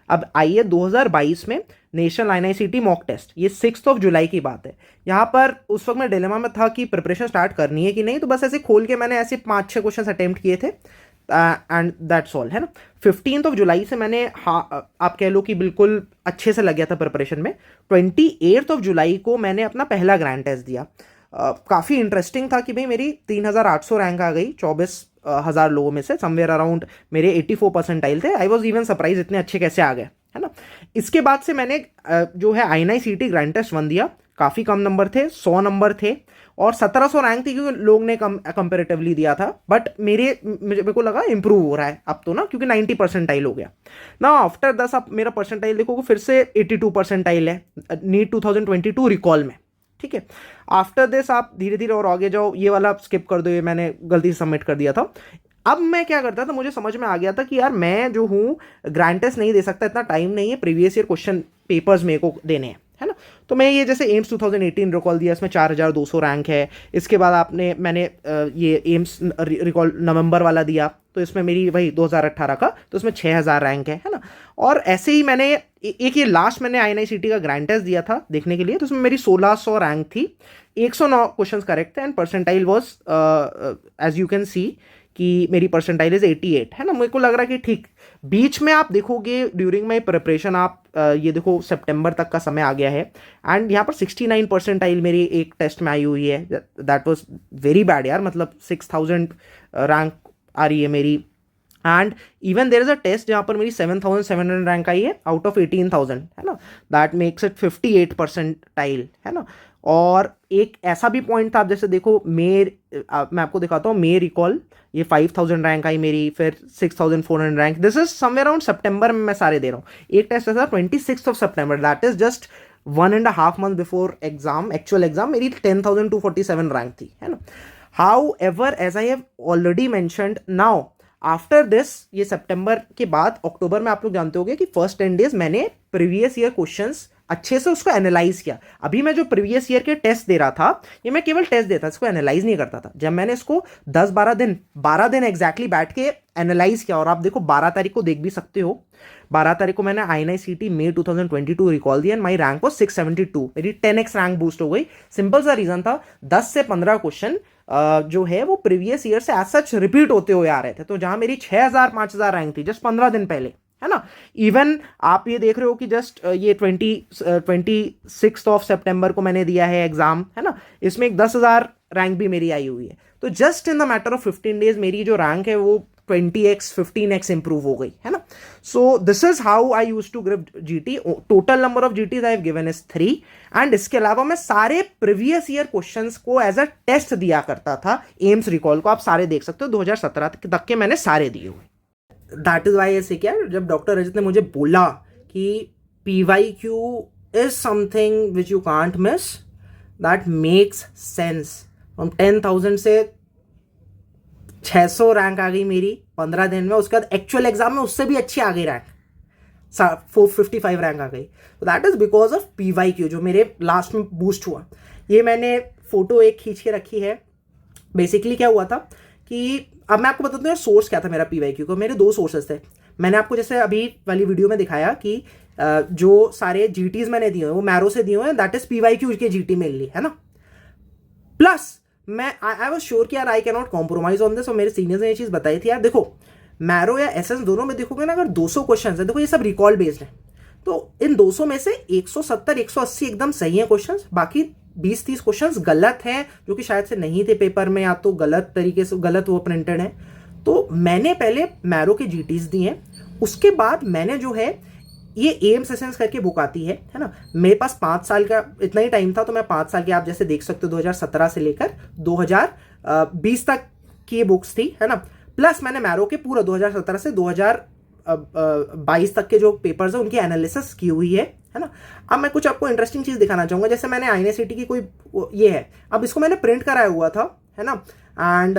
अब आइए 2022 में नेशनल INICET मॉक टेस्ट, ये 6 जुलाई की बात है। यहाँ पर उस वक्त मैं डिलेमा में था कि प्रिपरेशन स्टार्ट करनी है कि नहीं, तो बस ऐसे खोल के मैंने ऐसे 5-6 क्वेश्चन अटेम्प्ट किए थे एंड दैट्स ऑल, है ना। 15 जुलाई से मैंने आप कह लो कि बिल्कुल अच्छे से लग गया था प्रिपरेशन में। 28 जुलाई को मैंने अपना पहला ग्रैंड टेस्ट दिया। काफ़ी इंटरेस्टिंग था कि भाई मेरी 3800 रैंक आ गई 24,000 लोगों में से, समवेयर अराउंड मेरे 84 परसेंटाइल थे। आई वॉज इवन सरप्राइज इतने अच्छे कैसे आ गए, है ना। इसके बाद से मैंने जो है INICET ग्रैंड टेस्ट 1 दिया। काफ़ी कम नंबर थे, 100 नंबर थे और 1700 रैंक थी, क्योंकि लोग ने कंपेरेटिवली दिया था, बट मेरे को लगा इंप्रूव हो रहा है अब तो ना, क्योंकि 90 परसेंटाइल हो गया ना। आफ्टर 10 आप मेरा परसेंटाइल देखोगे फिर से 82 परसेंटाइल है नीट 2022 रिकॉल में, ठीक है। आफ्टर दिस आप धीरे धीरे और आगे जाओ, ये वाला स्किप कर दो, ये मैंने गलती से सबमिट कर दिया था। अब मैं क्या करता था, मुझे समझ में आ गया था कि यार मैं जो हूँ ग्रैंड टेस्ट नहीं दे सकता, इतना टाइम नहीं है, प्रीवियस ईयर क्वेश्चन पेपर्स मेरे को देने हैं, है ना। तो मैं ये जैसे एम्स 2018 रिकॉल दिया, इसमें 4200 रैंक है। इसके बाद मैंने ये एम्स रिकॉल नवंबर वाला दिया, तो इसमें मेरी वही 2018 का, तो इसमें 6000 रैंक है ना। और ऐसे ही मैंने एक ये लास्ट मैंने INICET का ग्रैंड टेस्ट दिया था देखने के लिए, तो उसमें मेरी 1600 रैंक थी, 109 क्वेश्चन करेक्ट थे and percentile was as you can see कि मेरी परसेंटाइल इज 88, है ना। मेरे को लग रहा है कि ठीक। बीच में आप देखोगे ड्यूरिंग माई प्रिपरेशन, आप ये देखो सितंबर तक का समय आ गया है एंड यहाँ पर 69 परसेंटाइल मेरी एक टेस्ट में आई हुई है। दैट वाज वेरी बैड यार, मतलब 6000 रैंक आ रही है मेरी। And even there is a test जहाँ पर मेरी 7700 रैंक आई है आउट ऑफ 18,000, है ना। दैट मेक्स इट 58 परसेंटाइल, है ना। और एक ऐसा भी पॉइंट था, आप जैसे देखो मैं आपको दिखाता हूँ मे रिकॉल, ये 5000 रैंक आई मेरी, फिर 6400 rank. This is somewhere around सितंबर में मैं सारे दे रहा हूँ। एक टेस्ट ऐसा 26 सितंबर, that is just 1.5 month before exam, actual exam, मेरी 10,247 रैंक थी, है ना। However as I have already mentioned, now after this, ये सितंबर के बाद अक्टूबर में आप लोग जानते होंगे कि फर्स्ट 10 days मैंने प्रीवियस ईयर क्वेश्चंस अच्छे से उसको एनालाइज किया। अभी मैं जो प्रीवियस ईयर के टेस्ट दे रहा था, ये मैं केवल टेस्ट देता, इसको एनालाइज नहीं करता था। जब मैंने इसको 12 दिन एग्जैक्टली बैठ के एनालाइज किया, और आप देखो 12 तारीख को देख भी सकते हो, 12 तारीख को मैंने INICET May 2022 रिकॉल दिया एंड माई रैंक को 672, मेरी 10x रैंक बूस्ट हो गई। सिंपल सा रीजन था, 10 से 15 क्वेश्चन जो है वो प्रीवियस ईयर से एज सच रिपीट होते हुए आ रहे थे। तो जहां मेरी 6000 5000 रैंक थी जस्ट 15 दिन पहले, है ना। इवन आप ये देख रहे हो कि जस्ट ये 26 सितंबर को मैंने दिया है एग्जाम, है ना। इसमें एक 10,000 रैंक भी मेरी आई हुई है। तो just in the matter of 15 days मेरी जो रैंक है वो 20x 15x इंप्रूव हो गई, है ना। So this is how I use to grip GT। Total number of GTs I have given is 3 and इसके अलावा मैं सारे प्रीवियस ईयर क्वेश्चंस को एज अ टेस्ट दिया करता था एम्स रिकॉल को। आप सारे देख सकते हो, 2017 तक के मैंने सारे दिए हुए। दैट इज वाई ऐसे क्या, जब डॉक्टर रजत ने मुझे बोला कि PYQ is something which you can't miss, that makes sense. From 10,000 से 600 रैंक आ गई मेरी 15 दिन में। उसके बाद एक्चुअल एग्जाम में उससे भी अच्छी आ गई रैंक, 455 रैंक आ गई। तो that is because of PYQ जो मेरे लास्ट में बूस्ट हुआ। ये मैंने फोटो एक खींच के रखी है। बेसिकली क्या हुआ था कि अब मैं आपको बताता हूँ सोर्स क्या था मेरा PYQ का। मेरे 2 सोर्सेस थे। मैंने आपको जैसे अभी वाली वीडियो में दिखाया कि जो सारे जीटीज मैंने दिए हैं वो मैरो से दिए हुए हैं, दैट इज पीवाईक्यू के जीटी मेनली, है ना। प्लस मैं आई वाज श्योर कि यार I can not compromise on this, और मेरे सीनियर्स ने ये चीज़ बताई थी यार देखो मैरो या एसएस दोनों में देखोगे ना, अगर 200 क्वेश्चन है, देखो ये सब रिकॉल बेस्ड है, तो इन 200 में से 170 180 एकदम सही है क्वेश्चंस, बाकी 20-30 क्वेश्चंस गलत हैं जो कि शायद से नहीं थे पेपर में, या तो गलत तरीके से गलत वो प्रिंटेड है। तो मैंने पहले मैरो के जीटीज दिए हैं, उसके बाद मैंने जो है ये एम्स एसेंस करके बुक आती है ना। मेरे पास 5 साल का इतना ही टाइम था, तो मैं 5 साल के आप जैसे देख सकते हो 2017 से लेकर 2020 तक की बुक्स थी, है ना। प्लस मैंने मैरो के पूरा 2017 से 2022 तक के जो पेपर्स है उनकी एनालिसिस की हुई है ना। अब मैं कुछ आपको इंटरेस्टिंग चीज़ दिखाना चाहूँगा, जैसे मैंने आईएनएसईटी की कोई ये है, अब इसको मैंने प्रिंट कराया हुआ था, है ना। एंड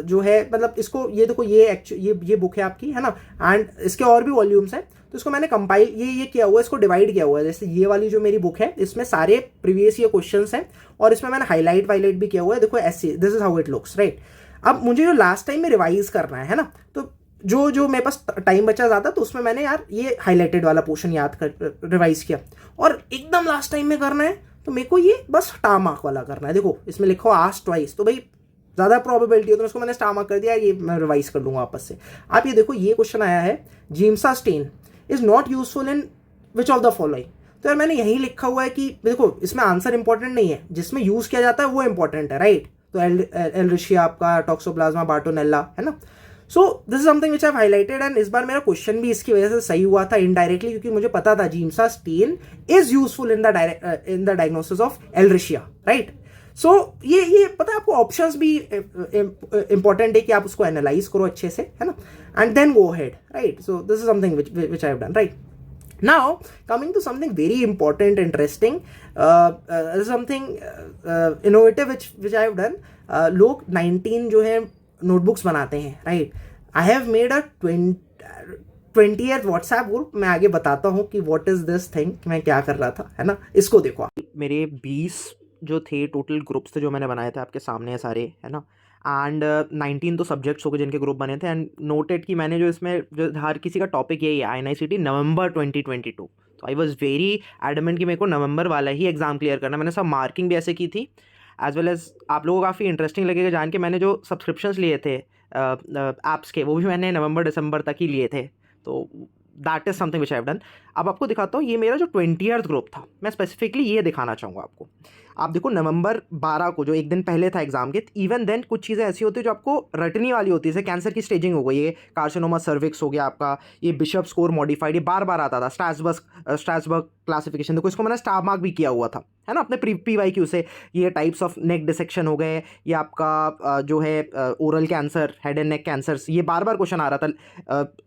जो है मतलब इसको ये देखो ये बुक है आपकी, है ना, एंड इसके और भी वॉल्यूम्स हैं, तो इसको मैंने कंपाइल ये किया हुआ है, इसको डिवाइड किया हुआ है। जैसे ये वाली जो मेरी बुक है इसमें सारे प्रीवियस ईयर क्वेश्चंस हैं, और इसमें मैंने हाईलाइट वाईलाइट भी किया हुआ है, देखो ऐसे this is how it looks, right. अब मुझे जो लास्ट टाइम में रिवाइज करना है ना, तो जो मेरे पास टाइम बचा ज़्यादा, तो उसमें मैंने यार ये हाईलाइटेड वाला पोर्शन याद कर रिवाइज किया, और एकदम लास्ट टाइम में करना है तो मेरे को ये बस स्टार मार्क वाला करना है। देखो इसमें लिखो आस्क्ड ट्वाइस, तो भाई ज़्यादा प्रोबेबिलिटी है, तो उसको मैंने स्टार मार्क कर दिया, ये मैं रिवाइज कर लूँगा वापस से। आप ये देखो ये क्वेश्चन आया है, Giemsa stain is not useful in which of the following, तो यार मैंने यही लिखा हुआ है कि देखो इसमें आंसर इंपॉर्टेंट नहीं है, जिसमें यूज किया जाता है वो इंपॉर्टेंट है, राइट। तो एल्ड्रिशिया आपका, टॉक्सोप्लाज्मा, बार्टोनेला, है ना। So this is something which I highlighted, and इस बार मेरा क्वेश्चन भी इसकी वजह से सही हुआ था इनडायरेक्टली, क्योंकि मुझे पता था Giemsa stain is useful in the diagnosis of Ehrlichia, right. सो ये पता है आपको ऑप्शंस भी इंपॉर्टेंट है कि आप उसको एनालाइज करो अच्छे से, है ना, and then go ahead, right. So this is something which I have done, right. Now, coming to something very important, interesting, something innovative which I have done. लोग 19 जो है नोटबुक्स बनाते हैं, right. I have made a 20th WhatsApp group. मैं आगे बताता हूँ कि व्हाट इज दिस थिंग, मैं क्या कर रहा था, है ना। इसको देखो आप, मेरे 20 जो थे टोटल ग्रुप्स थे जो मैंने बनाए थे, आपके सामने है सारे, है ना। एंड 19 तो सब्जेक्ट्स हो गए जिनके ग्रुप बने थे, एंड नोटेड कि मैंने जो इसमें जो हर किसी का टॉपिक यही है आईएनआईसीटी नवंबर 2022, तो आई वाज वेरी एडमेंट कि मेरे को नवंबर वाला ही एग्जाम क्लियर करना। मैंने सब मार्किंग भी ऐसे की थी, एज वेल एज आप लोगों को काफ़ी इंटरेस्टिंग लगेगा जान के, मैंने जो सब्सक्रिप्शंस लिए थे ऐप्स के, वो भी मैंने नवंबर दिसंबर तक ही लिए थे, तो that is something which I have done. अब आपको दिखाता हूँ, ये मेरा जो 20th ग्रुप था, मैं स्पेसिफिकली ये दिखाना चाहूँगा आपको। आप देखो नवंबर 12 को जो एक दिन पहले था एग्जाम के, इवन देन कुछ चीज़ें ऐसी होती है जो आपको रटनी वाली होती है, जैसे कैंसर की स्टेजिंग हो गई, ये कार्सिनोमा सर्विक्स हो गया आपका, ये बिशप स्कोर मॉडिफाइड, ये बार बार आता था, स्ट्रैसबर्ग क्लासिफिकेशन, देखो इसको मैंने स्टार मार्क भी किया हुआ था, है ना, अपने पीवाईक्यू से। ये टाइप्स ऑफ नेक डिसेक्शन हो गए, ये आपका जो है oral cancer, head and neck cancers, ये बार बार क्वेश्चन आ रहा था।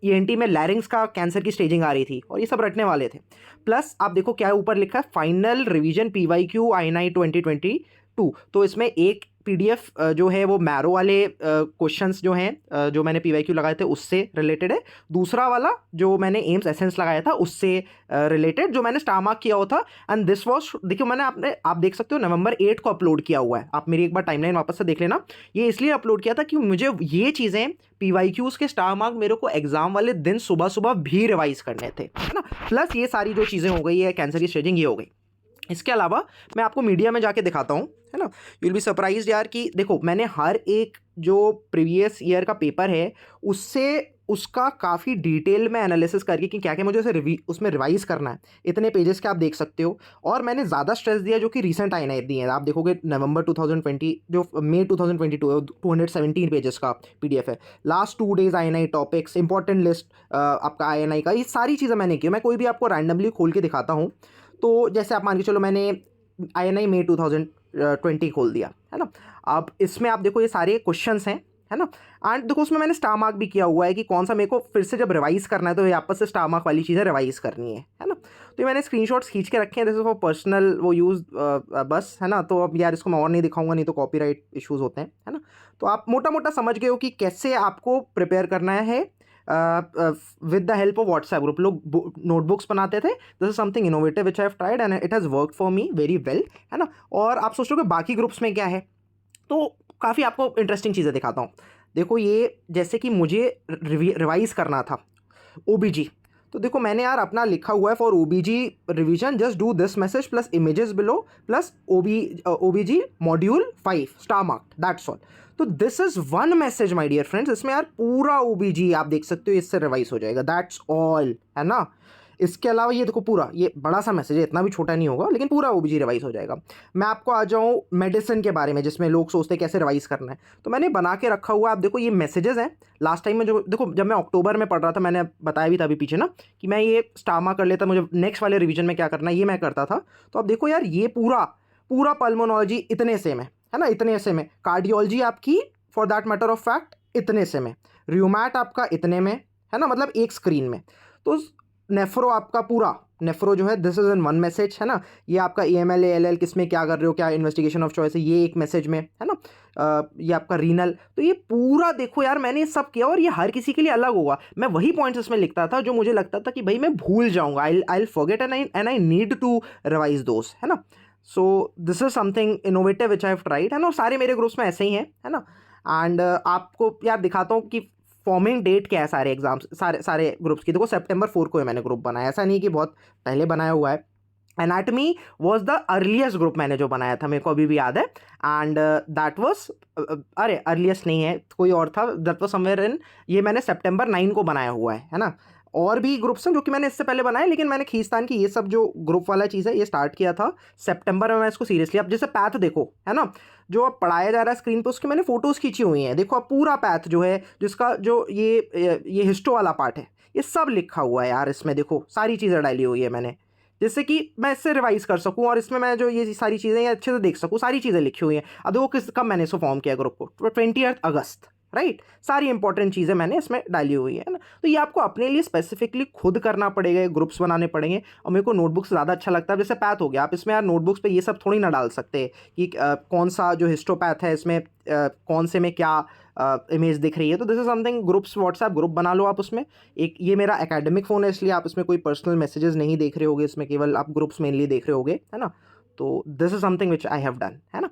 ईएनटी में लैरिंग्स का कैंसर की स्टेजिंग आ रही थी, और ये सब रटने वाले थे। प्लस आप देखो क्या ऊपर लिखा है, फाइनल रिवीजन पीवाईक्यू आईएनआई 2022, तो इसमें एक पीडीएफ जो है वो मैरो वाले क्वेश्चंस जो हैं जो मैंने पीवाईक्यू लगाए थे उससे रिलेटेड है, दूसरा वाला जो मैंने एम्स एसेंस लगाया था उससे रिलेटेड, जो मैंने स्टार मार्क किया हुआ था। एंड दिस वाज, देखियो मैंने आप देख सकते हो नवंबर 8 को अपलोड किया हुआ है, आप मेरी एक बार टाइमलाइन वापस से देख लेना। ये इसलिए अपलोड किया था कि मुझे ये चीज़ें पीवाईक्यूज़ के स्टार मार्क मेरे को एग्जाम वाले दिन सुबह सुबह भी रिवाइज करने थे, है ना। प्लस ये सारी जो चीज़ें हो गई है, कैंसर की स्टेजिंग ये हो गई। इसके अलावा मैं आपको मीडिया में जाके दिखाता हूँ, है ना, यू विल बी सरप्राइज्ड यार कि देखो मैंने हर एक जो प्रीवियस ईयर का पेपर है उससे उसका काफ़ी डिटेल में एनालिसिस करके कि क्या क्या मुझे उसे उसमें रिवाइज करना है, इतने पेजेस के आप देख सकते हो। और मैंने ज़्यादा स्ट्रेस दिया जो कि रिसेंट आईएनआई दिए हैं, आप देखोगे नवंबर 2020 जो मई 2022 है, 217 पेजेस का पीडीएफ है। Last 2 days INI topics, important list आपका आईएनआई का, ये सारी चीज़ें मैंने की। मैं कोई भी आपको रैंडमली खोल के दिखाता हूँ, तो जैसे आप मान के चलो मैंने आईएनआई मई 2020 खोल दिया, है ना। अब इसमें आप देखो ये सारे क्वेश्चंस हैं, है ना। एंड देखो उसमें मैंने स्टार मार्क भी किया हुआ है कि कौन सा मेरे को फिर से जब रिवाइज करना है तो ये आपस से स्टार मार्क वाली चीज़ें रिवाइज करनी है ना। तो ये मैंने स्क्रीनशॉट्स खींच के रखे हैं, जैसे वो पर्सनल वो यूज़ बस, है ना। तो अब यार इसको मैं और नहीं दिखाऊंगा, नहीं तो कॉपीराइट इश्यूज़ होते हैं, है ना। तो आप मोटा मोटा समझ गए हो कि कैसे आपको प्रिपेयर करना है with the help of WhatsApp group. लोग नोटबुक्स बनाते थे, this is something innovative which I have tried and it has work for me very well, है ना। और आप सोच रहे हो कि बाकी ग्रुप्स में क्या है, तो काफ़ी आपको इंटरेस्टिंग चीज़ें दिखाता हूँ। देखो ये जैसे कि मुझे रिवाइज़ करना था, ओबीजी, तो देखो मैंने यार अपना लिखा हुआ है for OBG revision just do this message plus images below plus OBG module 5 star marked, that's all. तो this is one message my dear friends, इसमें यार पूरा ओबीजी आप देख सकते हो, इससे रिवाइज हो जाएगा, दैट्स ऑल, है ना। इसके अलावा ये देखो पूरा ये बड़ा सा मैसेज है, इतना भी छोटा नहीं होगा, लेकिन पूरा ओबीजी रिवाइज हो जाएगा। मैं आपको आ जाऊँ मेडिसिन के बारे में, जिसमें लोग सोचते हैं कैसे रिवाइज करना है, तो मैंने बना के रखा हुआ, आप देखो ये मैसेजेस हैं। लास्ट टाइम में जो देखो जब मैं अक्टूबर में पढ़ रहा था, मैंने बताया भी था अभी पीछे ना कि मैं ये स्टामा कर लेता, मुझे नेक्स्ट वाले रिवीजन में क्या करना है ये मैं करता था। तो अब देखो यार ये पूरा पूरा पल्मोनोलॉजी इतने से में है ना, इतने से में, कार्डियोलॉजी आपकी for that matter of fact इतने से में, रियोमैट आपका इतने में, है ना, मतलब एक स्क्रीन में। तो नेफ्रो आपका पूरा, नेफ्रो जो है this is in one message, है ना। ये आपका EML ALL किस में क्या कर रहे हो, क्या इन्वेस्टिगेशन ऑफ चॉइस है, ये एक मैसेज में, है ना। ये आपका रीनल, तो ये पूरा देखो यार मैंने सब किया, और ये हर किसी के लिए अलग होगा। मैं वही पॉइंट्स इसमें लिखता था जो मुझे लगता था कि भाई मैं भूल जाऊंगा, I forget and I need to revise those, है ना। So this is something innovative which I have tried, है ना। सारे मेरे ग्रुप्स में ऐसे ही हैं, है ना। एंड आपको यार दिखाता हूँ कि फॉर्मिंग डेट क्या है सारे एग्जाम्स, सारे ग्रुप्स की। देखो September 4 को मैंने ग्रुप बनाया, ऐसा नहीं कि बहुत पहले बनाया हुआ है। Anatomy was the earliest group मैंने जो बनाया था, मेरे को अभी भी याद है। एंड दैट वॉज, अरे अर्लीस्ट नहीं है, कोई और था, दैट वॉज समवेयर इन, ये मैंने September 9 को बनाया हुआ है ना। और भी ग्रुप्स हैं जो कि मैंने इससे पहले बनाए, लेकिन मैंने खींचतान की ये सब जो ग्रुप वाला चीज़ है ये स्टार्ट किया था सितंबर में। मैं इसको सीरियसली, अब जैसे पैथ देखो, है ना, जो अब पढ़ाया जा रहा है स्क्रीन पे, उसकी मैंने फोटोज़ खींची हुई हैं। देखो अब पूरा पैथ जो है, जिसका जो ये हिस्टो वाला पार्ट है, ये सब लिखा हुआ है यार इसमें। देखो सारी चीज़ें डाली हुई है मैंने, जिससे कि मैं इससे रिवाइज कर सकूं, और इसमें मैं जो ये सारी चीज़ें ये अच्छे से देख सकूं, सारी चीज़ें लिखी हुई हैं। अब देखो कब मैंने इसको फॉर्म किया ग्रुप को, 20 अगस्त, राइट। सारी इंपॉर्टेंट चीज़ें मैंने इसमें डाली हुई है ना। तो ये आपको अपने लिए स्पेसिफिकली खुद करना पड़ेगा, ग्रुप्स बनाने पड़ेंगे। और मेरे को नोटबुक्स ज़्यादा अच्छा लगता है, जैसे पैथ हो गया, आप इसमें यार नोटबुक्स पे ये सब थोड़ी ना डाल सकते कि कौन सा जो हिस्टोपैथ है इसमें कौन से में क्या इमेज दिख रही है। तो this is something, groups, WhatsApp group बना लो आप उसमें। एक ये मेरा एकेडमिक फ़ोन है, इसलिए आप इसमें कोई पर्सनल मैसेजेस नहीं देख रहे होगे, इसमें केवल आप ग्रुप्स मेनली देख रहे होगे, है ना। तो this is something which I have done, है ना।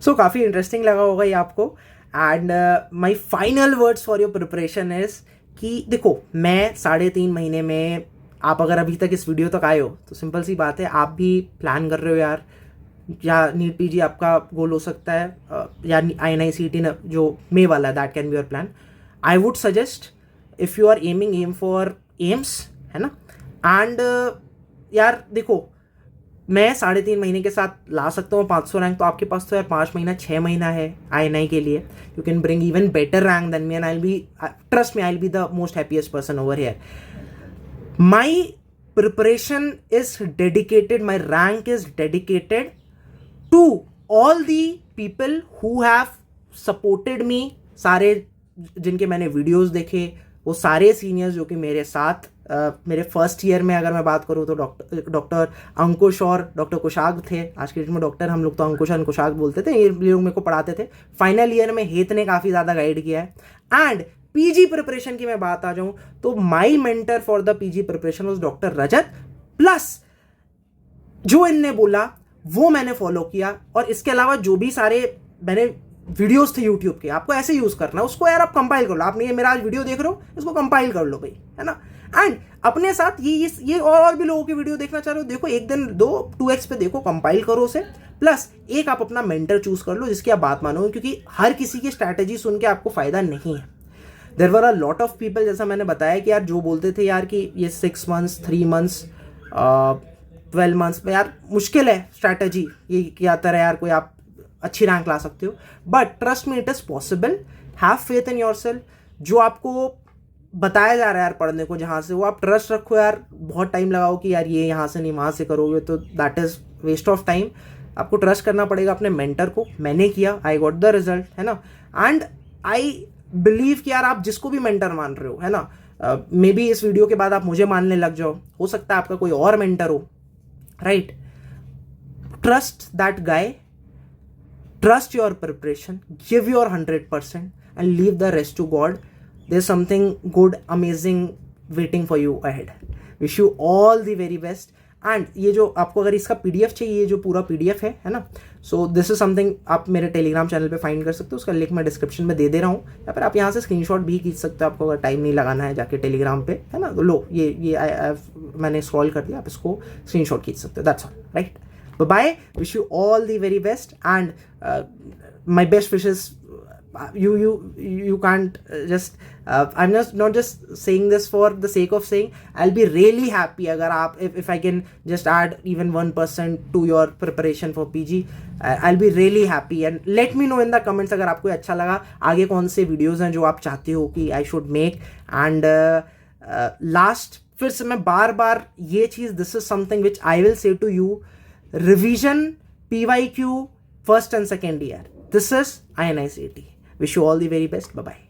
सो काफ़ी इंटरेस्टिंग लगा होगा ये आपको। And my final words for your preparation is कि देखो मैं 3.5 महीने में, आप अगर अभी तक इस वीडियो तक आए हो तो सिंपल सी बात है, आप भी प्लान कर रहे हो यार, या नीट पीजी आपका गोल हो सकता है, या INICET जो मे वाला है, that can be your plan. I would suggest if you are aim for AIIMS, है ना। एंड यार देखो मैं 3.5 महीने के साथ ला सकता हूँ 500 रैंक, तो आपके पास तो यार 5 महीना 6 महीना है INI के लिए। You can bring even better rank than me, and I will be, trust me, I will be the most happiest person over here. My preparation is dedicated, my rank is dedicated to all the people who have supported me, सारे जिनके मैंने वीडियोस देखे, वो सारे सीनियर्स जो कि मेरे साथ मेरे फर्स्ट ईयर में अगर मैं बात करूँ तो डॉक्टर अंकुश और डॉक्टर कुशाग थे। आज के डेट में डॉक्टर, हम लोग तो अंकुश और कुशाग बोलते थे, ये लोग मेरे को पढ़ाते थे। फाइनल ईयर में हेत ने काफ़ी ज़्यादा गाइड किया है। एंड पीजी प्रिपरेशन की मैं बात आ जाऊँ तो my mentor for the PG preparation was doctor Rajat, plus जो इनने बोला वो मैंने फॉलो किया। और इसके अलावा जो भी सारे मैंने वीडियोस थे यूट्यूब के, आपको ऐसे यूज़ करना है उसको यार, आप कंपाइल कर लो। आपने ये मेरा आज वीडियो देख रहे हो, इसको कंपाइल कर लो भाई, है ना। एंड अपने साथ ये और भी लोगों की वीडियो देखना चाह रहे हो, देखो एक दिन 2x पे देखो, कंपाइल करो उसे, प्लस एक आप अपना मेंटर चूज कर लो जिसकी आप बात मानोगे, क्योंकि हर किसी की स्ट्रैटेजी सुन के आपको फायदा नहीं है। There were a lot of people, जैसा मैंने बताया कि यार जो बोलते थे यार कि ये 6 months 3 months 12 months में यार मुश्किल है स्ट्रैटेजी, ये क्या तरह यार कोई आप अच्छी रैंक ला सकते हो। But trust me, it is possible. Have faith in your self. जो आपको बताया जा रहा है यार पढ़ने को जहाँ से, वो आप ट्रस्ट रखो यार। बहुत टाइम लगाओ कि यार ये यहाँ से नहीं वहाँ से करोगे तो that is waste of time. आपको ट्रस्ट करना पड़ेगा अपने मेंटर को। मैंने किया, आई गॉट द रिजल्ट, है ना। एंड आई बिलीव कि यार आप जिसको भी मेंटर मान रहे हो, है ना, मे बी इस वीडियो के बाद आप मुझे मानने लग जाओ, हो सकता है आपका कोई और मेंटर हो, right. Trust that guy, trust your preparation, give your 100% and leave the rest to God. There's something good, amazing waiting for you ahead. Wish you all the very best. And ये जो आपको अगर इसका PDF चाहिए, ये जो पूरा PDF है ना, सो दिस इज समथिंग आप मेरे टेलीग्राम चैनल पे फाइंड कर सकते हो, उसका लिंक मैं डिस्क्रिप्शन में दे दे रहा हूँ, या फिर आप यहाँ से स्क्रीनशॉट भी खींच सकते हो, आपको अगर टाइम नहीं लगाना है जाके टेलीग्राम पे, है ना, तो लो ये मैंने स्क्रॉल कर दिया, आप इसको स्क्रीनशॉट खींच सकते हो, that's all, right. Bye, wish you all the very best and my best wishes. You can't just I'm not just saying this for the sake of saying. I'll be really happy अगर आप if I can just add even 1% to your preparation for PG. I'll be really happy and let me know in the comments अगर आपको अच्छा लगा, आगे कौन से वीडियोज़ हैं जो आप चाहते हो कि I should make. And last फिर से मैं बार ये चीज़, this is something which I will say to you, revision PYQ first and second year. This is INICET. Wish you all the very best. Bye-bye.